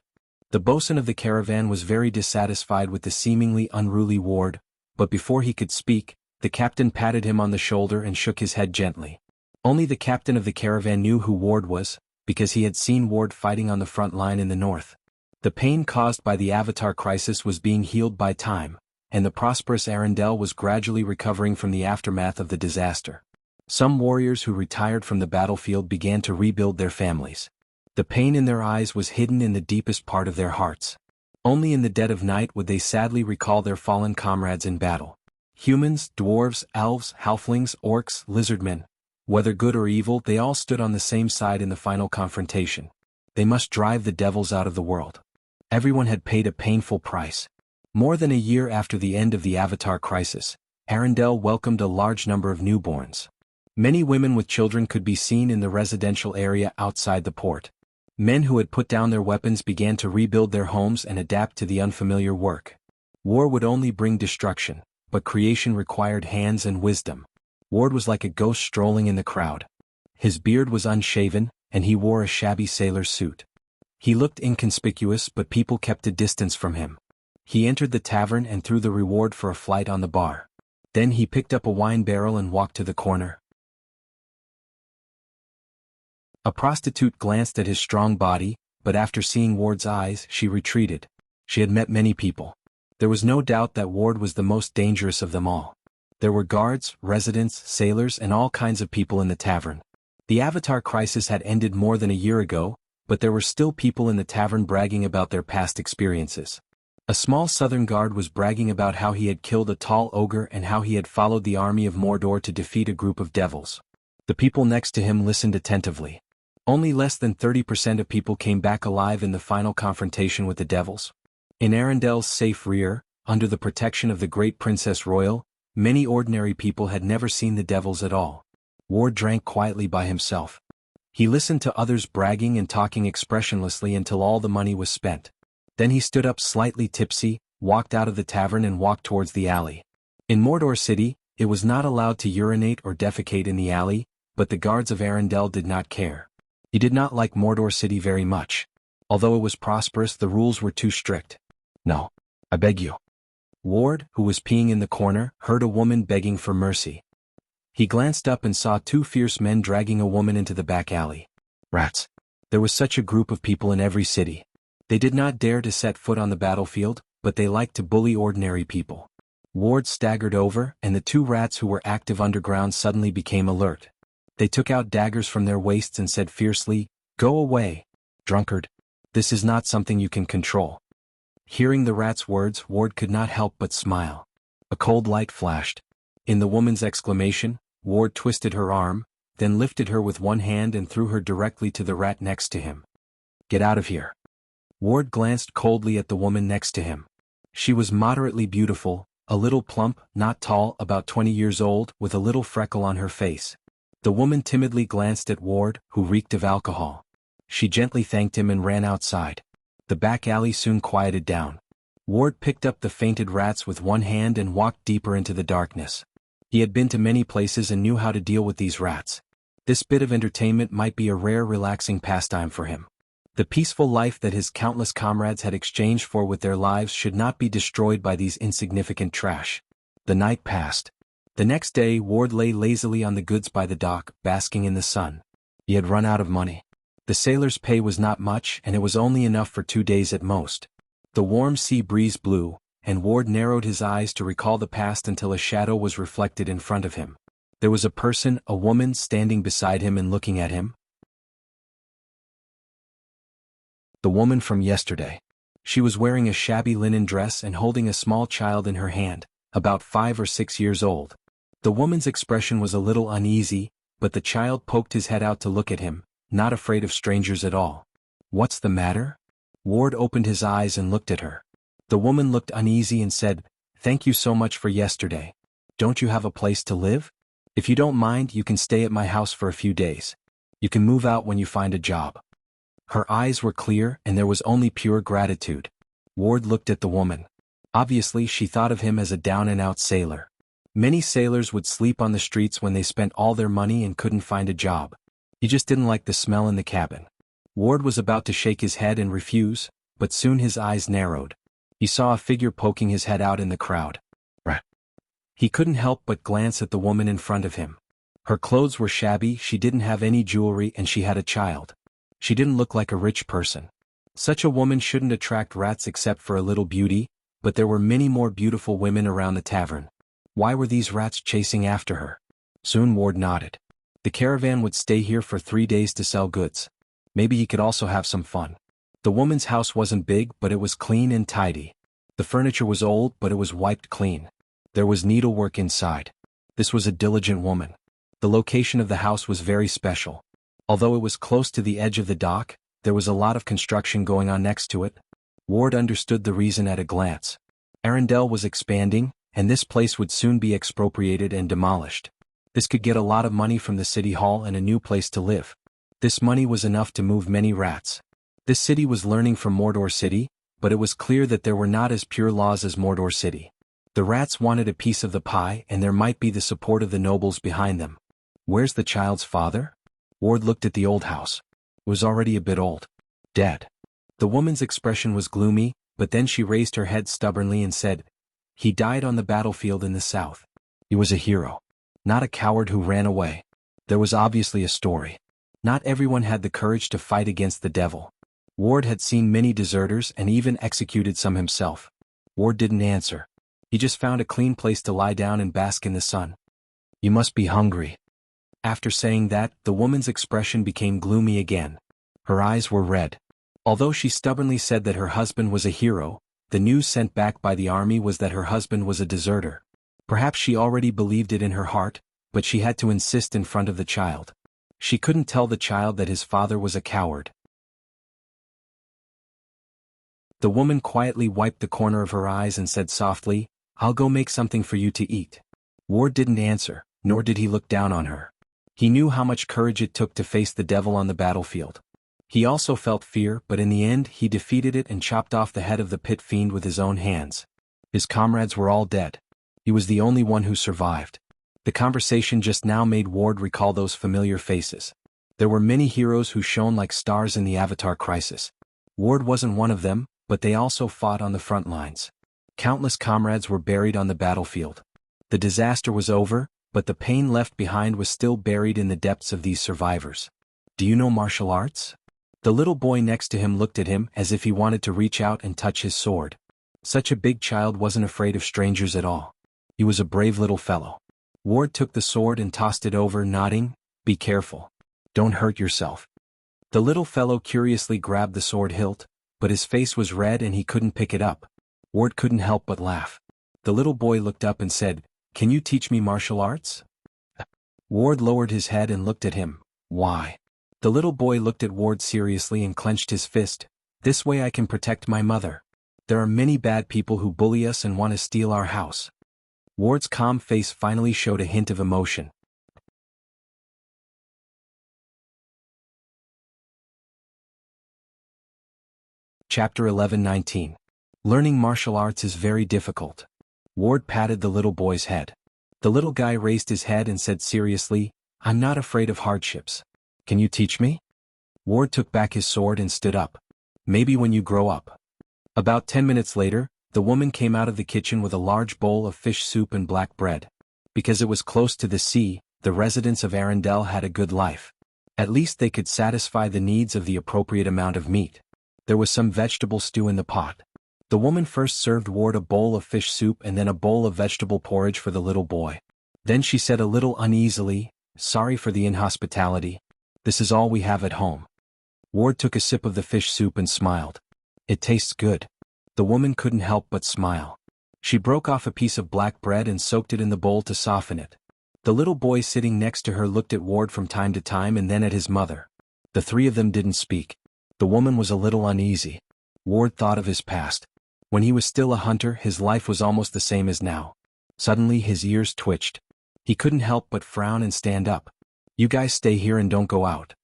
The bosun of the caravan was very dissatisfied with the seemingly unruly Ward, but before he could speak, the captain patted him on the shoulder and shook his head gently. Only the captain of the caravan knew who Ward was, because he had seen Ward fighting on the front line in the north. The pain caused by the Avatar crisis was being healed by time, and the prosperous Arendelle was gradually recovering from the aftermath of the disaster. Some warriors who retired from the battlefield began to rebuild their families. The pain in their eyes was hidden in the deepest part of their hearts. Only in the dead of night would they sadly recall their fallen comrades in battle. Humans, dwarves, elves, halflings, orcs, lizardmen. Whether good or evil, they all stood on the same side in the final confrontation. They must drive the devils out of the world. Everyone had paid a painful price. More than a year after the end of the Avatar crisis, Arendelle welcomed a large number of newborns. Many women with children could be seen in the residential area outside the port. Men who had put down their weapons began to rebuild their homes and adapt to the unfamiliar work. War would only bring destruction, but creation required hands and wisdom. Ward was like a ghost strolling in the crowd. His beard was unshaven, and he wore a shabby sailor's suit. He looked inconspicuous, but people kept a distance from him. He entered the tavern and threw the reward for a flight on the bar. Then he picked up a wine barrel and walked to the corner. A prostitute glanced at his strong body, but after seeing Ward's eyes, she retreated. She had met many people. There was no doubt that Ward was the most dangerous of them all. There were guards, residents, sailors, and all kinds of people in the tavern. The Avatar crisis had ended more than a year ago, but there were still people in the tavern bragging about their past experiences. A small southern guard was bragging about how he had killed a tall ogre and how he had followed the army of Mordor to defeat a group of devils. The people next to him listened attentively. Only less than 30% of people came back alive in the final confrontation with the devils. In Arendel's safe rear, under the protection of the great Princess Royal, many ordinary people had never seen the devils at all. Ward drank quietly by himself. He listened to others bragging and talking expressionlessly until all the money was spent. Then he stood up slightly tipsy, walked out of the tavern and walked towards the alley. In Mordor City, it was not allowed to urinate or defecate in the alley, but the guards of Arendelle did not care. He did not like Mordor City very much. Although it was prosperous, the rules were too strict. "No. I beg you." Ward, who was peeing in the corner, heard a woman begging for mercy. He glanced up and saw two fierce men dragging a woman into the back alley. Rats. There was such a group of people in every city. They did not dare to set foot on the battlefield, but they liked to bully ordinary people. Ward staggered over, and the two rats who were active underground suddenly became alert. They took out daggers from their waists and said fiercely, "Go away, drunkard. This is not something you can control." Hearing the rats' words, Ward could not help but smile. A cold light flashed. In the woman's exclamation, Ward twisted her arm, then lifted her with one hand and threw her directly to the rat next to him. "Get out of here." Ward glanced coldly at the woman next to him. She was moderately beautiful, a little plump, not tall, about 20 years old, with a little freckle on her face. The woman timidly glanced at Ward, who reeked of alcohol. She gently thanked him and ran outside. The back alley soon quieted down. Ward picked up the fainted rats with one hand and walked deeper into the darkness. He had been to many places and knew how to deal with these rats. This bit of entertainment might be a rare, relaxing pastime for him. The peaceful life that his countless comrades had exchanged for with their lives should not be destroyed by these insignificant trash. The night passed. The next day, Ward lay lazily on the goods by the dock, basking in the sun. He had run out of money. The sailor's pay was not much, and it was only enough for 2 days at most. The warm sea breeze blew, and Ward narrowed his eyes to recall the past until a shadow was reflected in front of him. There was a person, a woman, standing beside him and looking at him. The woman from yesterday. She was wearing a shabby linen dress and holding a small child in her hand, about 5 or 6 years old. The woman's expression was a little uneasy, but the child poked his head out to look at him, not afraid of strangers at all. "What's the matter?" Ward opened his eyes and looked at her. The woman looked uneasy and said, "Thank you so much for yesterday. Don't you have a place to live? If you don't mind, you can stay at my house for a few days. You can move out when you find a job." Her eyes were clear and there was only pure gratitude. Ward looked at the woman. Obviously she thought of him as a down-and-out sailor. Many sailors would sleep on the streets when they spent all their money and couldn't find a job. He just didn't like the smell in the cabin. Ward was about to shake his head and refuse, but soon his eyes narrowed. He saw a figure poking his head out in the crowd. Rat. He couldn't help but glance at the woman in front of him. Her clothes were shabby, she didn't have any jewelry, and she had a child. She didn't look like a rich person. Such a woman shouldn't attract rats except for a little beauty, but there were many more beautiful women around the tavern. Why were these rats chasing after her? Soon Ward nodded. The caravan would stay here for 3 days to sell goods. Maybe he could also have some fun. The woman's house wasn't big, but it was clean and tidy. The furniture was old, but it was wiped clean. There was needlework inside. This was a diligent woman. The location of the house was very special. Although it was close to the edge of the dock, there was a lot of construction going on next to it. Ward understood the reason at a glance. Arendelle was expanding, and this place would soon be expropriated and demolished. This could get a lot of money from the city hall and a new place to live. This money was enough to move many rats. This city was learning from Mordor City, but it was clear that there were not as pure laws as Mordor City. The rats wanted a piece of the pie, and there might be the support of the nobles behind them. Where's the child's father? Ward looked at the old house. It was already a bit old. Dead. The woman's expression was gloomy, but then she raised her head stubbornly and said, "He died on the battlefield in the south. He was a hero. Not a coward who ran away." There was obviously a story. Not everyone had the courage to fight against the devil. Ward had seen many deserters and even executed some himself. Ward didn't answer. He just found a clean place to lie down and bask in the sun. "You must be hungry." After saying that, the woman's expression became gloomy again. Her eyes were red. Although she stubbornly said that her husband was a hero, the news sent back by the army was that her husband was a deserter. Perhaps she already believed it in her heart, but she had to insist in front of the child. She couldn't tell the child that his father was a coward. The woman quietly wiped the corner of her eyes and said softly, "I'll go make something for you to eat." Ward didn't answer, nor did he look down on her. He knew how much courage it took to face the devil on the battlefield. He also felt fear, but in the end he defeated it and chopped off the head of the pit fiend with his own hands. His comrades were all dead. He was the only one who survived. The conversation just now made Ward recall those familiar faces. There were many heroes who shone like stars in the Avatar crisis. Ward wasn't one of them, but they also fought on the front lines. Countless comrades were buried on the battlefield. The disaster was over, but the pain left behind was still buried in the depths of these survivors. "Do you know martial arts?" The little boy next to him looked at him as if he wanted to reach out and touch his sword. Such a big child wasn't afraid of strangers at all. He was a brave little fellow. Ward took the sword and tossed it over, nodding, "Be careful. Don't hurt yourself." The little fellow curiously grabbed the sword hilt, but his face was red and he couldn't pick it up. Ward couldn't help but laugh. The little boy looked up and said, "Can you teach me martial arts?" Ward lowered his head and looked at him. "Why?" The little boy looked at Ward seriously and clenched his fist. "This way I can protect my mother. There are many bad people who bully us and want to steal our house." Ward's calm face finally showed a hint of emotion. Chapter 11:19. Learning martial arts is very difficult. Ward patted the little boy's head. The little guy raised his head and said seriously, "I'm not afraid of hardships. Can you teach me?" Ward took back his sword and stood up. "Maybe when you grow up." About 10 minutes later, the woman came out of the kitchen with a large bowl of fish soup and black bread. Because it was close to the sea, the residents of Arendelle had a good life. At least they could satisfy the needs of the appropriate amount of meat. There was some vegetable stew in the pot. The woman first served Ward a bowl of fish soup and then a bowl of vegetable porridge for the little boy. Then she said a little uneasily, "Sorry for the inhospitality. This is all we have at home." Ward took a sip of the fish soup and smiled. "It tastes good." The woman couldn't help but smile. She broke off a piece of black bread and soaked it in the bowl to soften it. The little boy sitting next to her looked at Ward from time to time and then at his mother. The three of them didn't speak. The woman was a little uneasy. Ward thought of his past. When he was still a hunter, his life was almost the same as now. Suddenly his ears twitched. He couldn't help but frown and stand up. "You guys stay here and don't go out."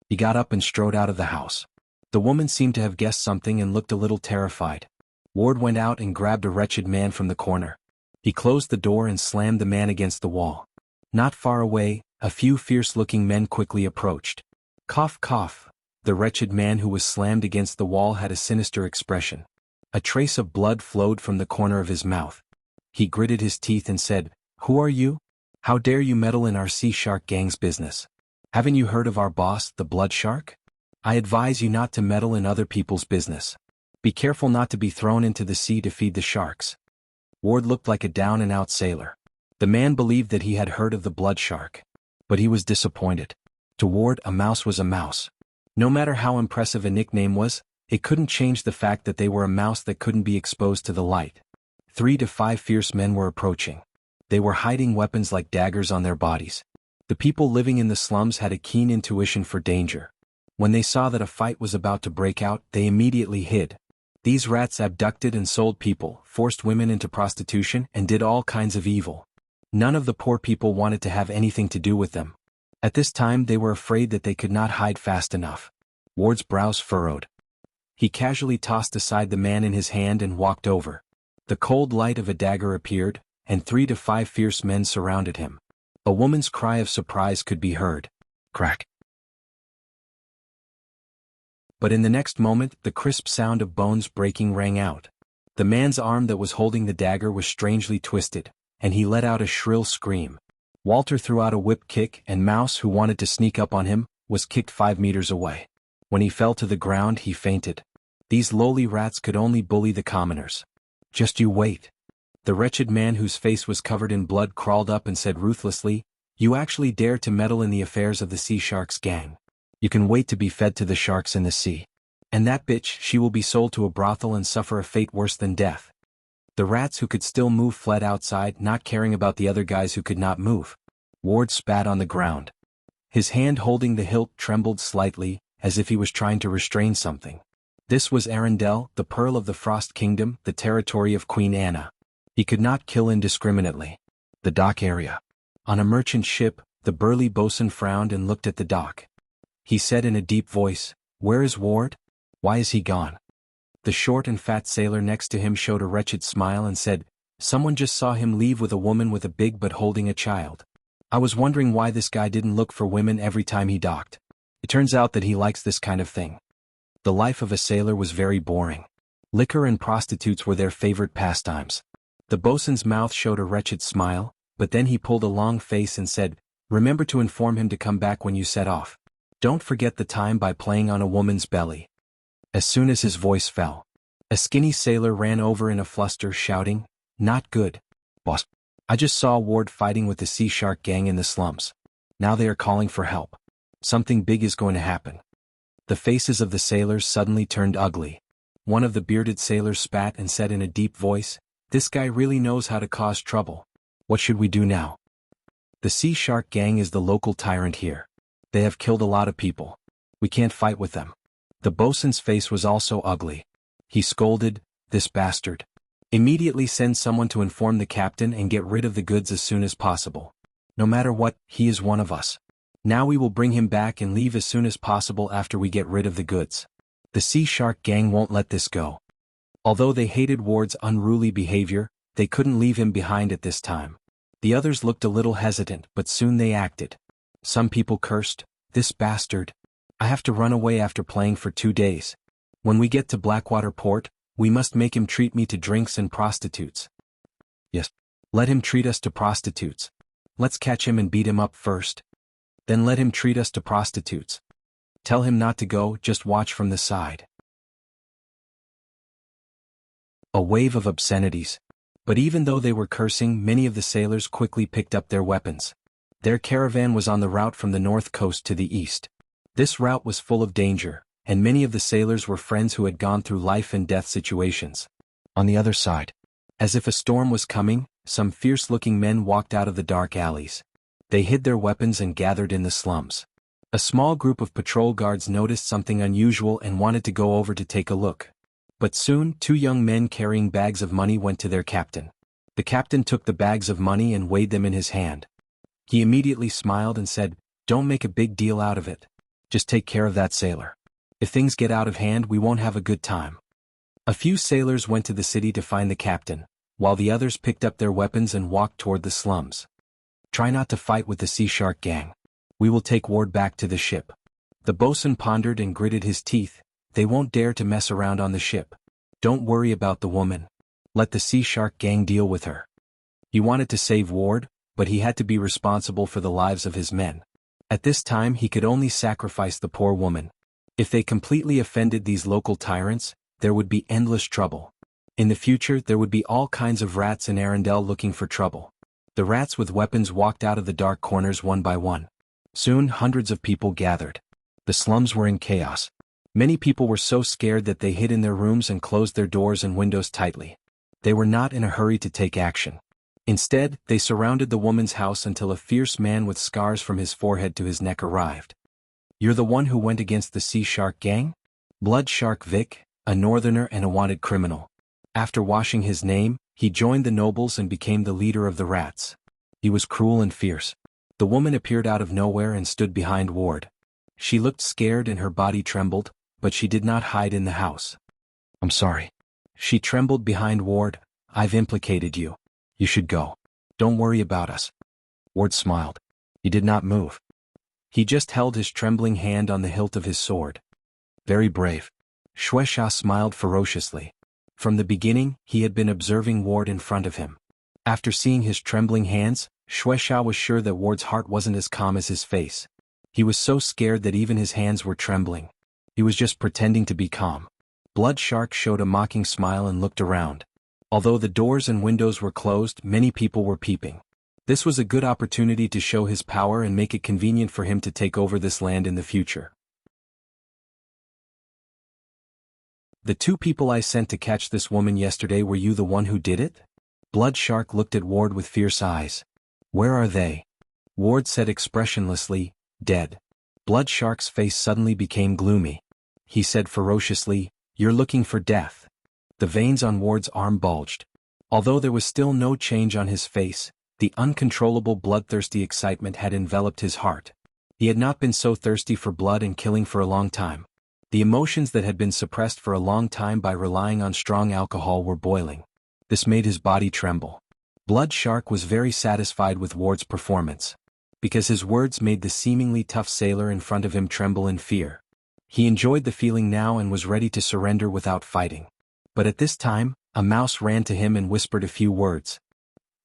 He got up and strode out of the house. The woman seemed to have guessed something and looked a little terrified. Ward went out and grabbed a wretched man from the corner. He closed the door and slammed the man against the wall. Not far away, a few fierce-looking men quickly approached. Cough, cough. The wretched man who was slammed against the wall had a sinister expression. A trace of blood flowed from the corner of his mouth. He gritted his teeth and said, "Who are you? How dare you meddle in our sea shark gang's business? Haven't you heard of our boss, the blood shark? I advise you not to meddle in other people's business. Be careful not to be thrown into the sea to feed the sharks." Ward looked like a down-and-out sailor. The man believed that he had heard of the blood shark. But he was disappointed. To Ward, a mouse was a mouse. No matter how impressive a nickname was, it couldn't change the fact that they were a mouse that couldn't be exposed to the light. 3 to 5 fierce men were approaching. They were hiding weapons like daggers on their bodies. The people living in the slums had a keen intuition for danger. When they saw that a fight was about to break out, they immediately hid. These rats abducted and sold people, forced women into prostitution, and did all kinds of evil. None of the poor people wanted to have anything to do with them. At this time they were afraid that they could not hide fast enough. Ward's brows furrowed. He casually tossed aside the man in his hand and walked over. The cold light of a dagger appeared, and 3 to 5 fierce men surrounded him. A woman's cry of surprise could be heard. Crack. But in the next moment, the crisp sound of bones breaking rang out. The man's arm that was holding the dagger was strangely twisted, and he let out a shrill scream. Walter threw out a whip kick, and Mouse, who wanted to sneak up on him, was kicked 5 meters away. When he fell to the ground, he fainted. These lowly rats could only bully the commoners. "Just you wait." The wretched man whose face was covered in blood crawled up and said ruthlessly, You actually dare to meddle in the affairs of the Sea Sharks gang. You can wait to be fed to the sharks in the sea. And that bitch, she will be sold to a brothel and suffer a fate worse than death. The rats who could still move fled outside, not caring about the other guys who could not move. Ward spat on the ground. His hand holding the hilt trembled slightly, as if he was trying to restrain something. This was Arendelle, the Pearl of the Frost Kingdom, the territory of Queen Anna. He could not kill indiscriminately. The dock area. On a merchant ship, the burly bosun frowned and looked at the dock. He said in a deep voice, "Where is Ward? Why is he gone?" The short and fat sailor next to him showed a wretched smile and said, "Someone just saw him leave with a woman with a big but holding a child. I was wondering why this guy didn't look for women every time he docked. It turns out that he likes this kind of thing." The life of a sailor was very boring. Liquor and prostitutes were their favorite pastimes. The bosun's mouth showed a wretched smile, but then he pulled a long face and said, "Remember to inform him to come back when you set off. Don't forget the time by playing on a woman's belly." As soon as his voice fell, a skinny sailor ran over in a fluster shouting, "Not good, boss. I just saw Ward fighting with the Sea Shark gang in the slums. Now they are calling for help. Something big is going to happen." The faces of the sailors suddenly turned ugly. One of the bearded sailors spat and said in a deep voice, "This guy really knows how to cause trouble. What should we do now?" "The Sea Shark gang is the local tyrant here. They have killed a lot of people. We can't fight with them." The bosun's face was also ugly. He scolded, "This bastard. Immediately send someone to inform the captain and get rid of the goods as soon as possible. No matter what, he is one of us. Now we will bring him back and leave as soon as possible after we get rid of the goods. The Sea Shark gang won't let this go." Although they hated Ward's unruly behavior, they couldn't leave him behind at this time. The others looked a little hesitant, but soon they acted. Some people cursed, "This bastard. I have to run away after playing for 2 days. When we get to Blackwater Port, we must make him treat me to drinks and prostitutes." "Yes. Let him treat us to prostitutes. Let's catch him and beat him up first. Then let him treat us to prostitutes. Tell him not to go, just watch from the side." A wave of obscenities. But even though they were cursing, many of the sailors quickly picked up their weapons. Their caravan was on the route from the north coast to the east. This route was full of danger, and many of the sailors were friends who had gone through life and death situations. On the other side, as if a storm was coming, some fierce-looking men walked out of the dark alleys. They hid their weapons and gathered in the slums. A small group of patrol guards noticed something unusual and wanted to go over to take a look. But soon 2 young men carrying bags of money went to their captain. The captain took the bags of money and weighed them in his hand. He immediately smiled and said, "Don't make a big deal out of it. Just take care of that sailor. If things get out of hand, we won't have a good time." A few sailors went to the city to find the captain, while the others picked up their weapons and walked toward the slums. "Try not to fight with the Sea Shark gang. We will take Ward back to the ship." The bosun pondered and gritted his teeth. "They won't dare to mess around on the ship. Don't worry about the woman. Let the Sea Shark gang deal with her." He wanted to save Ward, but he had to be responsible for the lives of his men. At this time he could only sacrifice the poor woman. If they completely offended these local tyrants, there would be endless trouble. In the future there would be all kinds of rats in Arendelle looking for trouble. The rats with weapons walked out of the dark corners one by one. Soon hundreds of people gathered. The slums were in chaos. Many people were so scared that they hid in their rooms and closed their doors and windows tightly. They were not in a hurry to take action. Instead, they surrounded the woman's house until a fierce man with scars from his forehead to his neck arrived. "You're the one who went against the Sea Shark gang?" Blood Shark Vic, a northerner and a wanted criminal. After washing his name, he joined the nobles and became the leader of the rats. He was cruel and fierce. The woman appeared out of nowhere and stood behind Ward. She looked scared and her body trembled, but she did not hide in the house. "I'm sorry." She trembled behind Ward. "I've implicated you. You should go. Don't worry about us." Ward smiled. He did not move. He just held his trembling hand on the hilt of his sword. "Very brave." Shueisha smiled ferociously. From the beginning, he had been observing Ward in front of him. After seeing his trembling hands, Shueisha was sure that Ward's heart wasn't as calm as his face. He was so scared that even his hands were trembling. He was just pretending to be calm. Blood Shark showed a mocking smile and looked around. Although the doors and windows were closed, many people were peeping. This was a good opportunity to show his power and make it convenient for him to take over this land in the future. The two people I sent to catch this woman yesterday, were you the one who did it? Blood Shark looked at Ward with fierce eyes. Where are they? Ward said expressionlessly, dead. Blood Shark's face suddenly became gloomy. He said ferociously, you're looking for death. The veins on Ward's arm bulged. Although there was still no change on his face, the uncontrollable bloodthirsty excitement had enveloped his heart. He had not been so thirsty for blood and killing for a long time. The emotions that had been suppressed for a long time by relying on strong alcohol were boiling. This made his body tremble. Blood Shark was very satisfied with Ward's performance, because his words made the seemingly tough sailor in front of him tremble in fear. He enjoyed the feeling now and was ready to surrender without fighting. But at this time, a mouse ran to him and whispered a few words.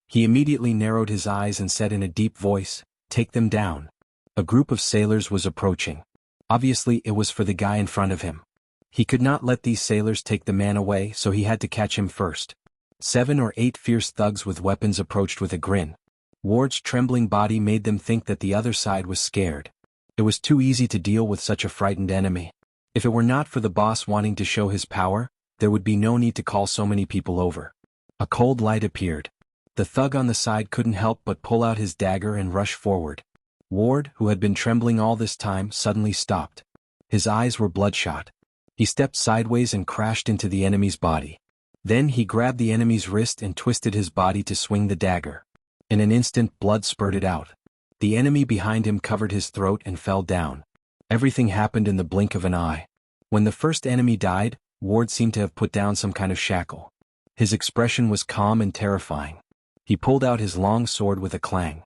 He immediately narrowed his eyes and said in a deep voice, take them down. A group of sailors was approaching. Obviously it was for the guy in front of him. He could not let these sailors take the man away, so he had to catch him first. 7 or 8 fierce thugs with weapons approached with a grin. Ward's trembling body made them think that the other side was scared. It was too easy to deal with such a frightened enemy. If it were not for the boss wanting to show his power, there would be no need to call so many people over. A cold light appeared. The thug on the side couldn't help but pull out his dagger and rush forward. Ward, who had been trembling all this time, suddenly stopped. His eyes were bloodshot. He stepped sideways and crashed into the enemy's body. Then he grabbed the enemy's wrist and twisted his body to swing the dagger. In an instant, blood spurted out. The enemy behind him covered his throat and fell down. Everything happened in the blink of an eye. When the first enemy died, Ward seemed to have put down some kind of shackle. His expression was calm and terrifying. He pulled out his long sword with a clang.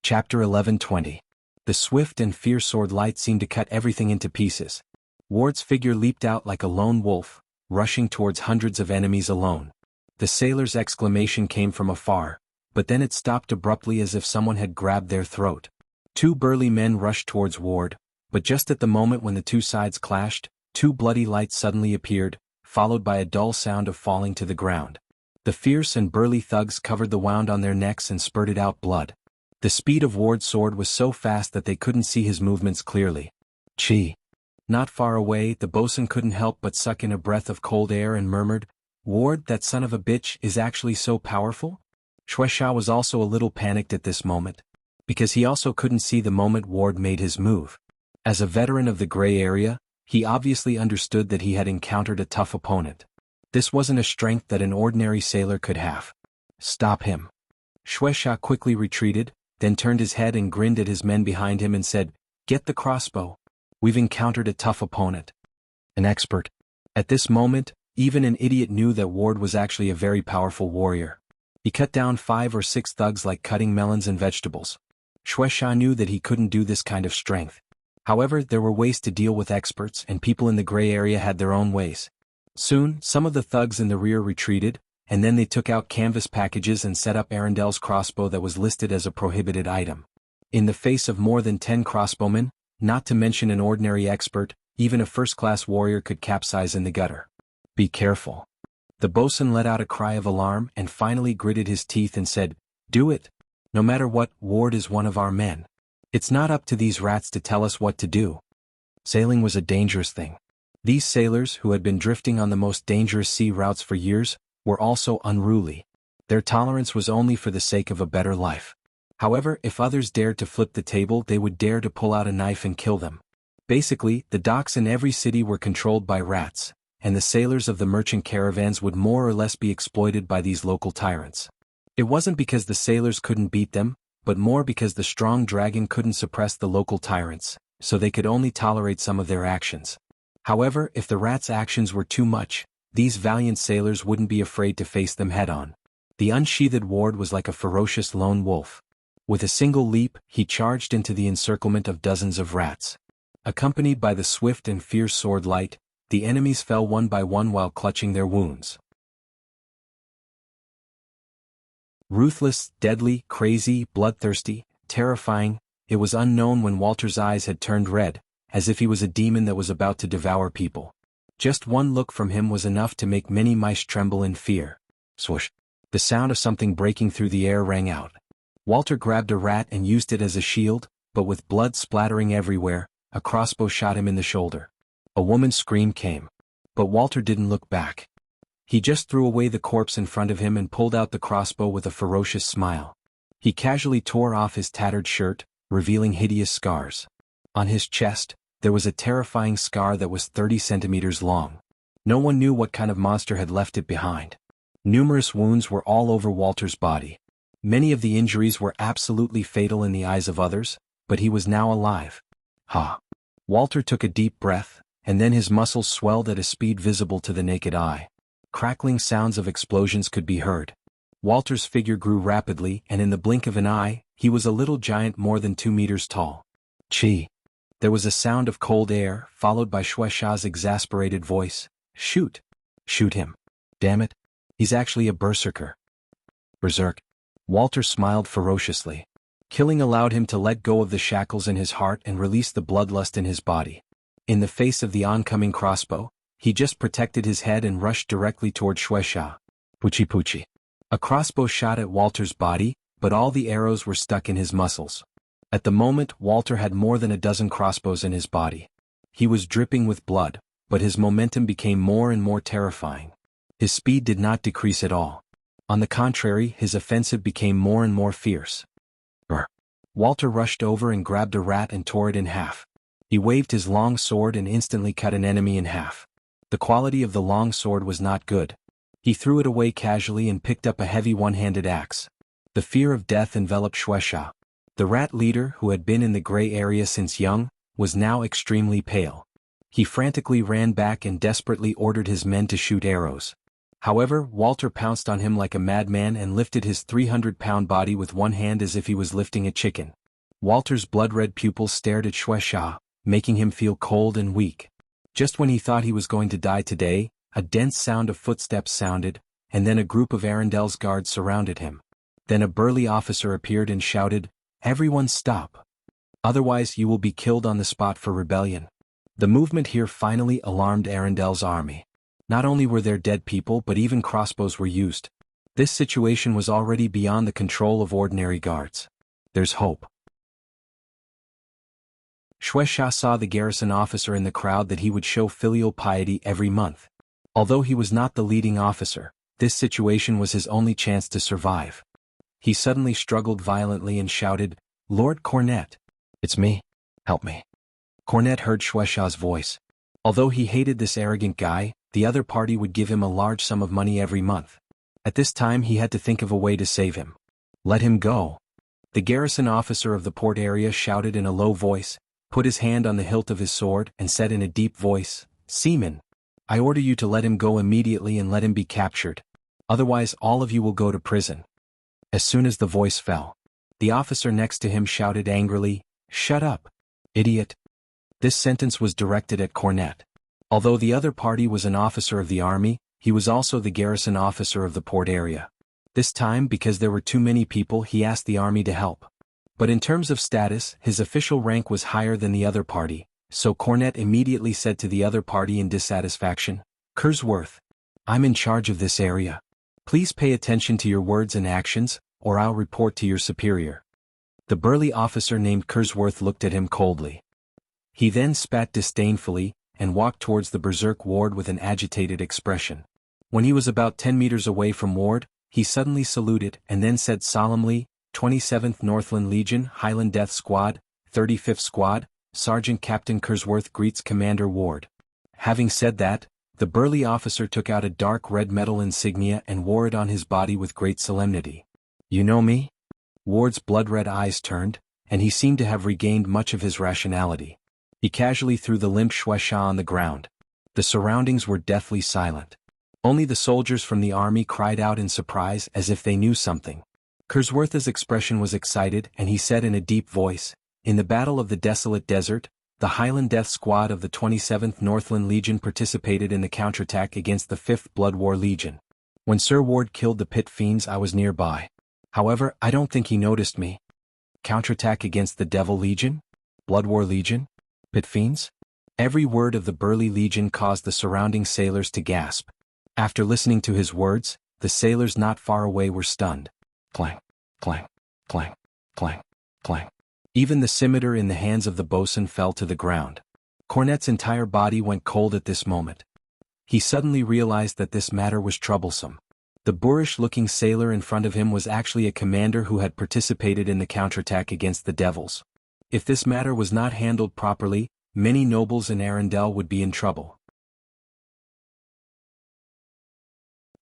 Chapter 11:20. The swift and fierce sword light seemed to cut everything into pieces. Ward's figure leaped out like a lone wolf, rushing towards hundreds of enemies alone. The sailor's exclamation came from afar, but then it stopped abruptly as if someone had grabbed their throat. 2 burly men rushed towards Ward, but just at the moment when the two sides clashed, 2 bloody lights suddenly appeared, followed by a dull sound of falling to the ground. The fierce and burly thugs covered the wound on their necks and spurted out blood. The speed of Ward's sword was so fast that they couldn't see his movements clearly. Chi. Not far away, the bosun couldn't help but suck in a breath of cold air and murmured, Ward, that son of a bitch, is actually so powerful? Shueisha was also a little panicked at this moment, because he also couldn't see the moment Ward made his move. As a veteran of the gray area, he obviously understood that he had encountered a tough opponent. This wasn't a strength that an ordinary sailor could have. Stop him. Shueisha quickly retreated, then turned his head and grinned at his men behind him and said, Get the crossbow. We've encountered a tough opponent. An expert. At this moment, even an idiot knew that Ward was actually a very powerful warrior. He cut down 5 or 6 thugs like cutting melons and vegetables. Shueisha knew that he couldn't do this kind of strength. However, there were ways to deal with experts, and people in the gray area had their own ways. Soon, some of the thugs in the rear retreated, and then they took out canvas packages and set up Arendel's crossbow that was listed as a prohibited item. In the face of more than 10 crossbowmen, not to mention an ordinary expert, even a first-class warrior could capsize in the gutter. Be careful. The bosun let out a cry of alarm and finally gritted his teeth and said, Do it. No matter what, Ward is one of our men. It's not up to these rats to tell us what to do. Sailing was a dangerous thing. These sailors, who had been drifting on the most dangerous sea routes for years, were also unruly. Their tolerance was only for the sake of a better life. However, if others dared to flip the table, they would dare to pull out a knife and kill them. Basically, the docks in every city were controlled by rats, and the sailors of the merchant caravans would more or less be exploited by these local tyrants. It wasn't because the sailors couldn't beat them, but more because the strong dragon couldn't suppress the local tyrants, so they could only tolerate some of their actions. However, if the rats' actions were too much, these valiant sailors wouldn't be afraid to face them head-on. The unsheathed Ward was like a ferocious lone wolf. With a single leap, he charged into the encirclement of dozens of rats. Accompanied by the swift and fierce sword light, the enemies fell one by one while clutching their wounds. Ruthless, deadly, crazy, bloodthirsty, terrifying, it was unknown when Walter's eyes had turned red, as if he was a demon that was about to devour people. Just one look from him was enough to make many mice tremble in fear. Swoosh! The sound of something breaking through the air rang out. Walter grabbed a rat and used it as a shield, but with blood splattering everywhere, a crossbow shot him in the shoulder. A woman's scream came. But Walter didn't look back. He just threw away the corpse in front of him and pulled out the crossbow with a ferocious smile. He casually tore off his tattered shirt, revealing hideous scars. On his chest, there was a terrifying scar that was 30 centimeters long. No one knew what kind of monster had left it behind. Numerous wounds were all over Walter's body. Many of the injuries were absolutely fatal in the eyes of others, but he was now alive. Ha! Walter took a deep breath, and then his muscles swelled at a speed visible to the naked eye. Crackling sounds of explosions could be heard. Walter's figure grew rapidly, and in the blink of an eye, he was a little giant more than 2 meters tall. Chi! There was a sound of cold air, followed by Shueisha's exasperated voice. Shoot! Shoot him! Damn it! He's actually a berserker. Berserk! Walter smiled ferociously. Killing allowed him to let go of the shackles in his heart and release the bloodlust in his body. In the face of the oncoming crossbow, he just protected his head and rushed directly toward Shueisha. Puchi puchi. A crossbow shot at Walter's body, but all the arrows were stuck in his muscles. At the moment, Walter had more than a dozen crossbows in his body. He was dripping with blood, but his momentum became more and more terrifying. His speed did not decrease at all. On the contrary, his offensive became more and more fierce. Brr. Walter rushed over and grabbed a rat and tore it in half. He waved his long sword and instantly cut an enemy in half. The quality of the long sword was not good. He threw it away casually and picked up a heavy one-handed axe. The fear of death enveloped Shueisha. The rat leader, who had been in the gray area since young, was now extremely pale. He frantically ran back and desperately ordered his men to shoot arrows. However, Walter pounced on him like a madman and lifted his 300-pound body with one hand as if he was lifting a chicken. Walter's blood-red pupils stared at Shueisha, making him feel cold and weak. Just when he thought he was going to die today, a dense sound of footsteps sounded, and then a group of Arendel's guards surrounded him. Then a burly officer appeared and shouted, "Everyone stop! Otherwise you will be killed on the spot for rebellion." The movement here finally alarmed Arendel's army. Not only were there dead people but even crossbows were used. This situation was already beyond the control of ordinary guards. There's hope. Shueisha saw the garrison officer in the crowd that he would show filial piety every month. Although he was not the leading officer, this situation was his only chance to survive. He suddenly struggled violently and shouted, "Lord Cornet! It's me. Help me." Cornet heard Shueisha's voice. Although he hated this arrogant guy, the other party would give him a large sum of money every month. At this time he had to think of a way to save him. Let him go. The garrison officer of the port area shouted in a low voice, put his hand on the hilt of his sword, and said in a deep voice, "Seaman, I order you to let him go immediately and let him be captured. Otherwise all of you will go to prison." As soon as the voice fell, the officer next to him shouted angrily, "Shut up, idiot." This sentence was directed at Cornet. Although the other party was an officer of the army, he was also the garrison officer of the port area. This time, because there were too many people, he asked the army to help. But in terms of status, his official rank was higher than the other party, so Cornet immediately said to the other party in dissatisfaction, "Kurzworth, I'm in charge of this area. Please pay attention to your words and actions, or I'll report to your superior." The burly officer named Kurzworth looked at him coldly. He then spat disdainfully, and walked towards the berserk ward with an agitated expression. When he was about 10 meters away from Ward, he suddenly saluted and then said solemnly, 27th Northland Legion Highland Death Squad, 35th Squad, Sergeant Captain Kurzworth greets Commander Ward. Having said that, the burly officer took out a dark red metal insignia and wore it on his body with great solemnity. "You know me?" Ward's blood-red eyes turned, and he seemed to have regained much of his rationality. He casually threw the limp Shueisha on the ground. The surroundings were deathly silent. Only the soldiers from the army cried out in surprise as if they knew something. Kurzworth's expression was excited and he said in a deep voice, "In the Battle of the Desolate Desert, the Highland Death Squad of the 27th Northland Legion participated in the counterattack against the 5th Blood War Legion. When Sir Ward killed the pit fiends I was nearby. However, I don't think he noticed me." "Counterattack against the Devil Legion? Blood War Legion? Pit fiends?" Every word of the burly legion caused the surrounding sailors to gasp. After listening to his words, the sailors not far away were stunned. Clang, clang, clang, clang, clang. Even the scimitar in the hands of the bosun fell to the ground. Cornet's entire body went cold at this moment. He suddenly realized that this matter was troublesome. The boorish-looking sailor in front of him was actually a commander who had participated in the counterattack against the devils. If this matter was not handled properly, many nobles in Arendelle would be in trouble.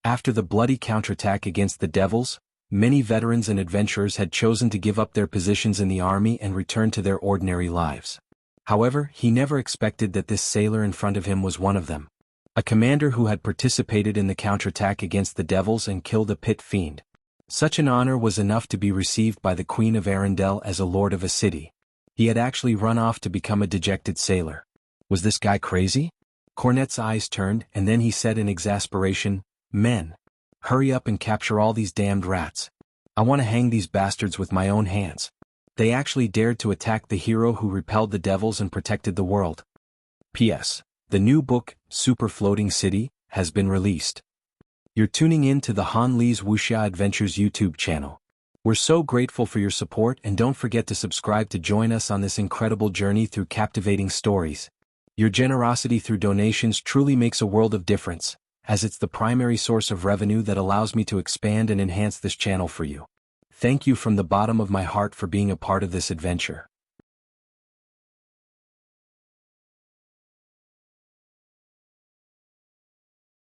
After the bloody counterattack against the devils, many veterans and adventurers had chosen to give up their positions in the army and return to their ordinary lives. However, he never expected that this sailor in front of him was one of them. A commander who had participated in the counterattack against the devils and killed a pit fiend. Such an honor was enough to be received by the Queen of Arendelle as a lord of a city. He had actually run off to become a dejected sailor. Was this guy crazy? Cornet's eyes turned, and then he said in exasperation, "Men, hurry up and capture all these damned rats. I want to hang these bastards with my own hands. They actually dared to attack the hero who repelled the devils and protected the world." P.S. The new book, Super Floating City, has been released. You're tuning in to the Han Lee's Wuxia Adventures YouTube channel. We're so grateful for your support, and don't forget to subscribe to join us on this incredible journey through captivating stories. Your generosity through donations truly makes a world of difference, as it's the primary source of revenue that allows me to expand and enhance this channel for you. Thank you from the bottom of my heart for being a part of this adventure.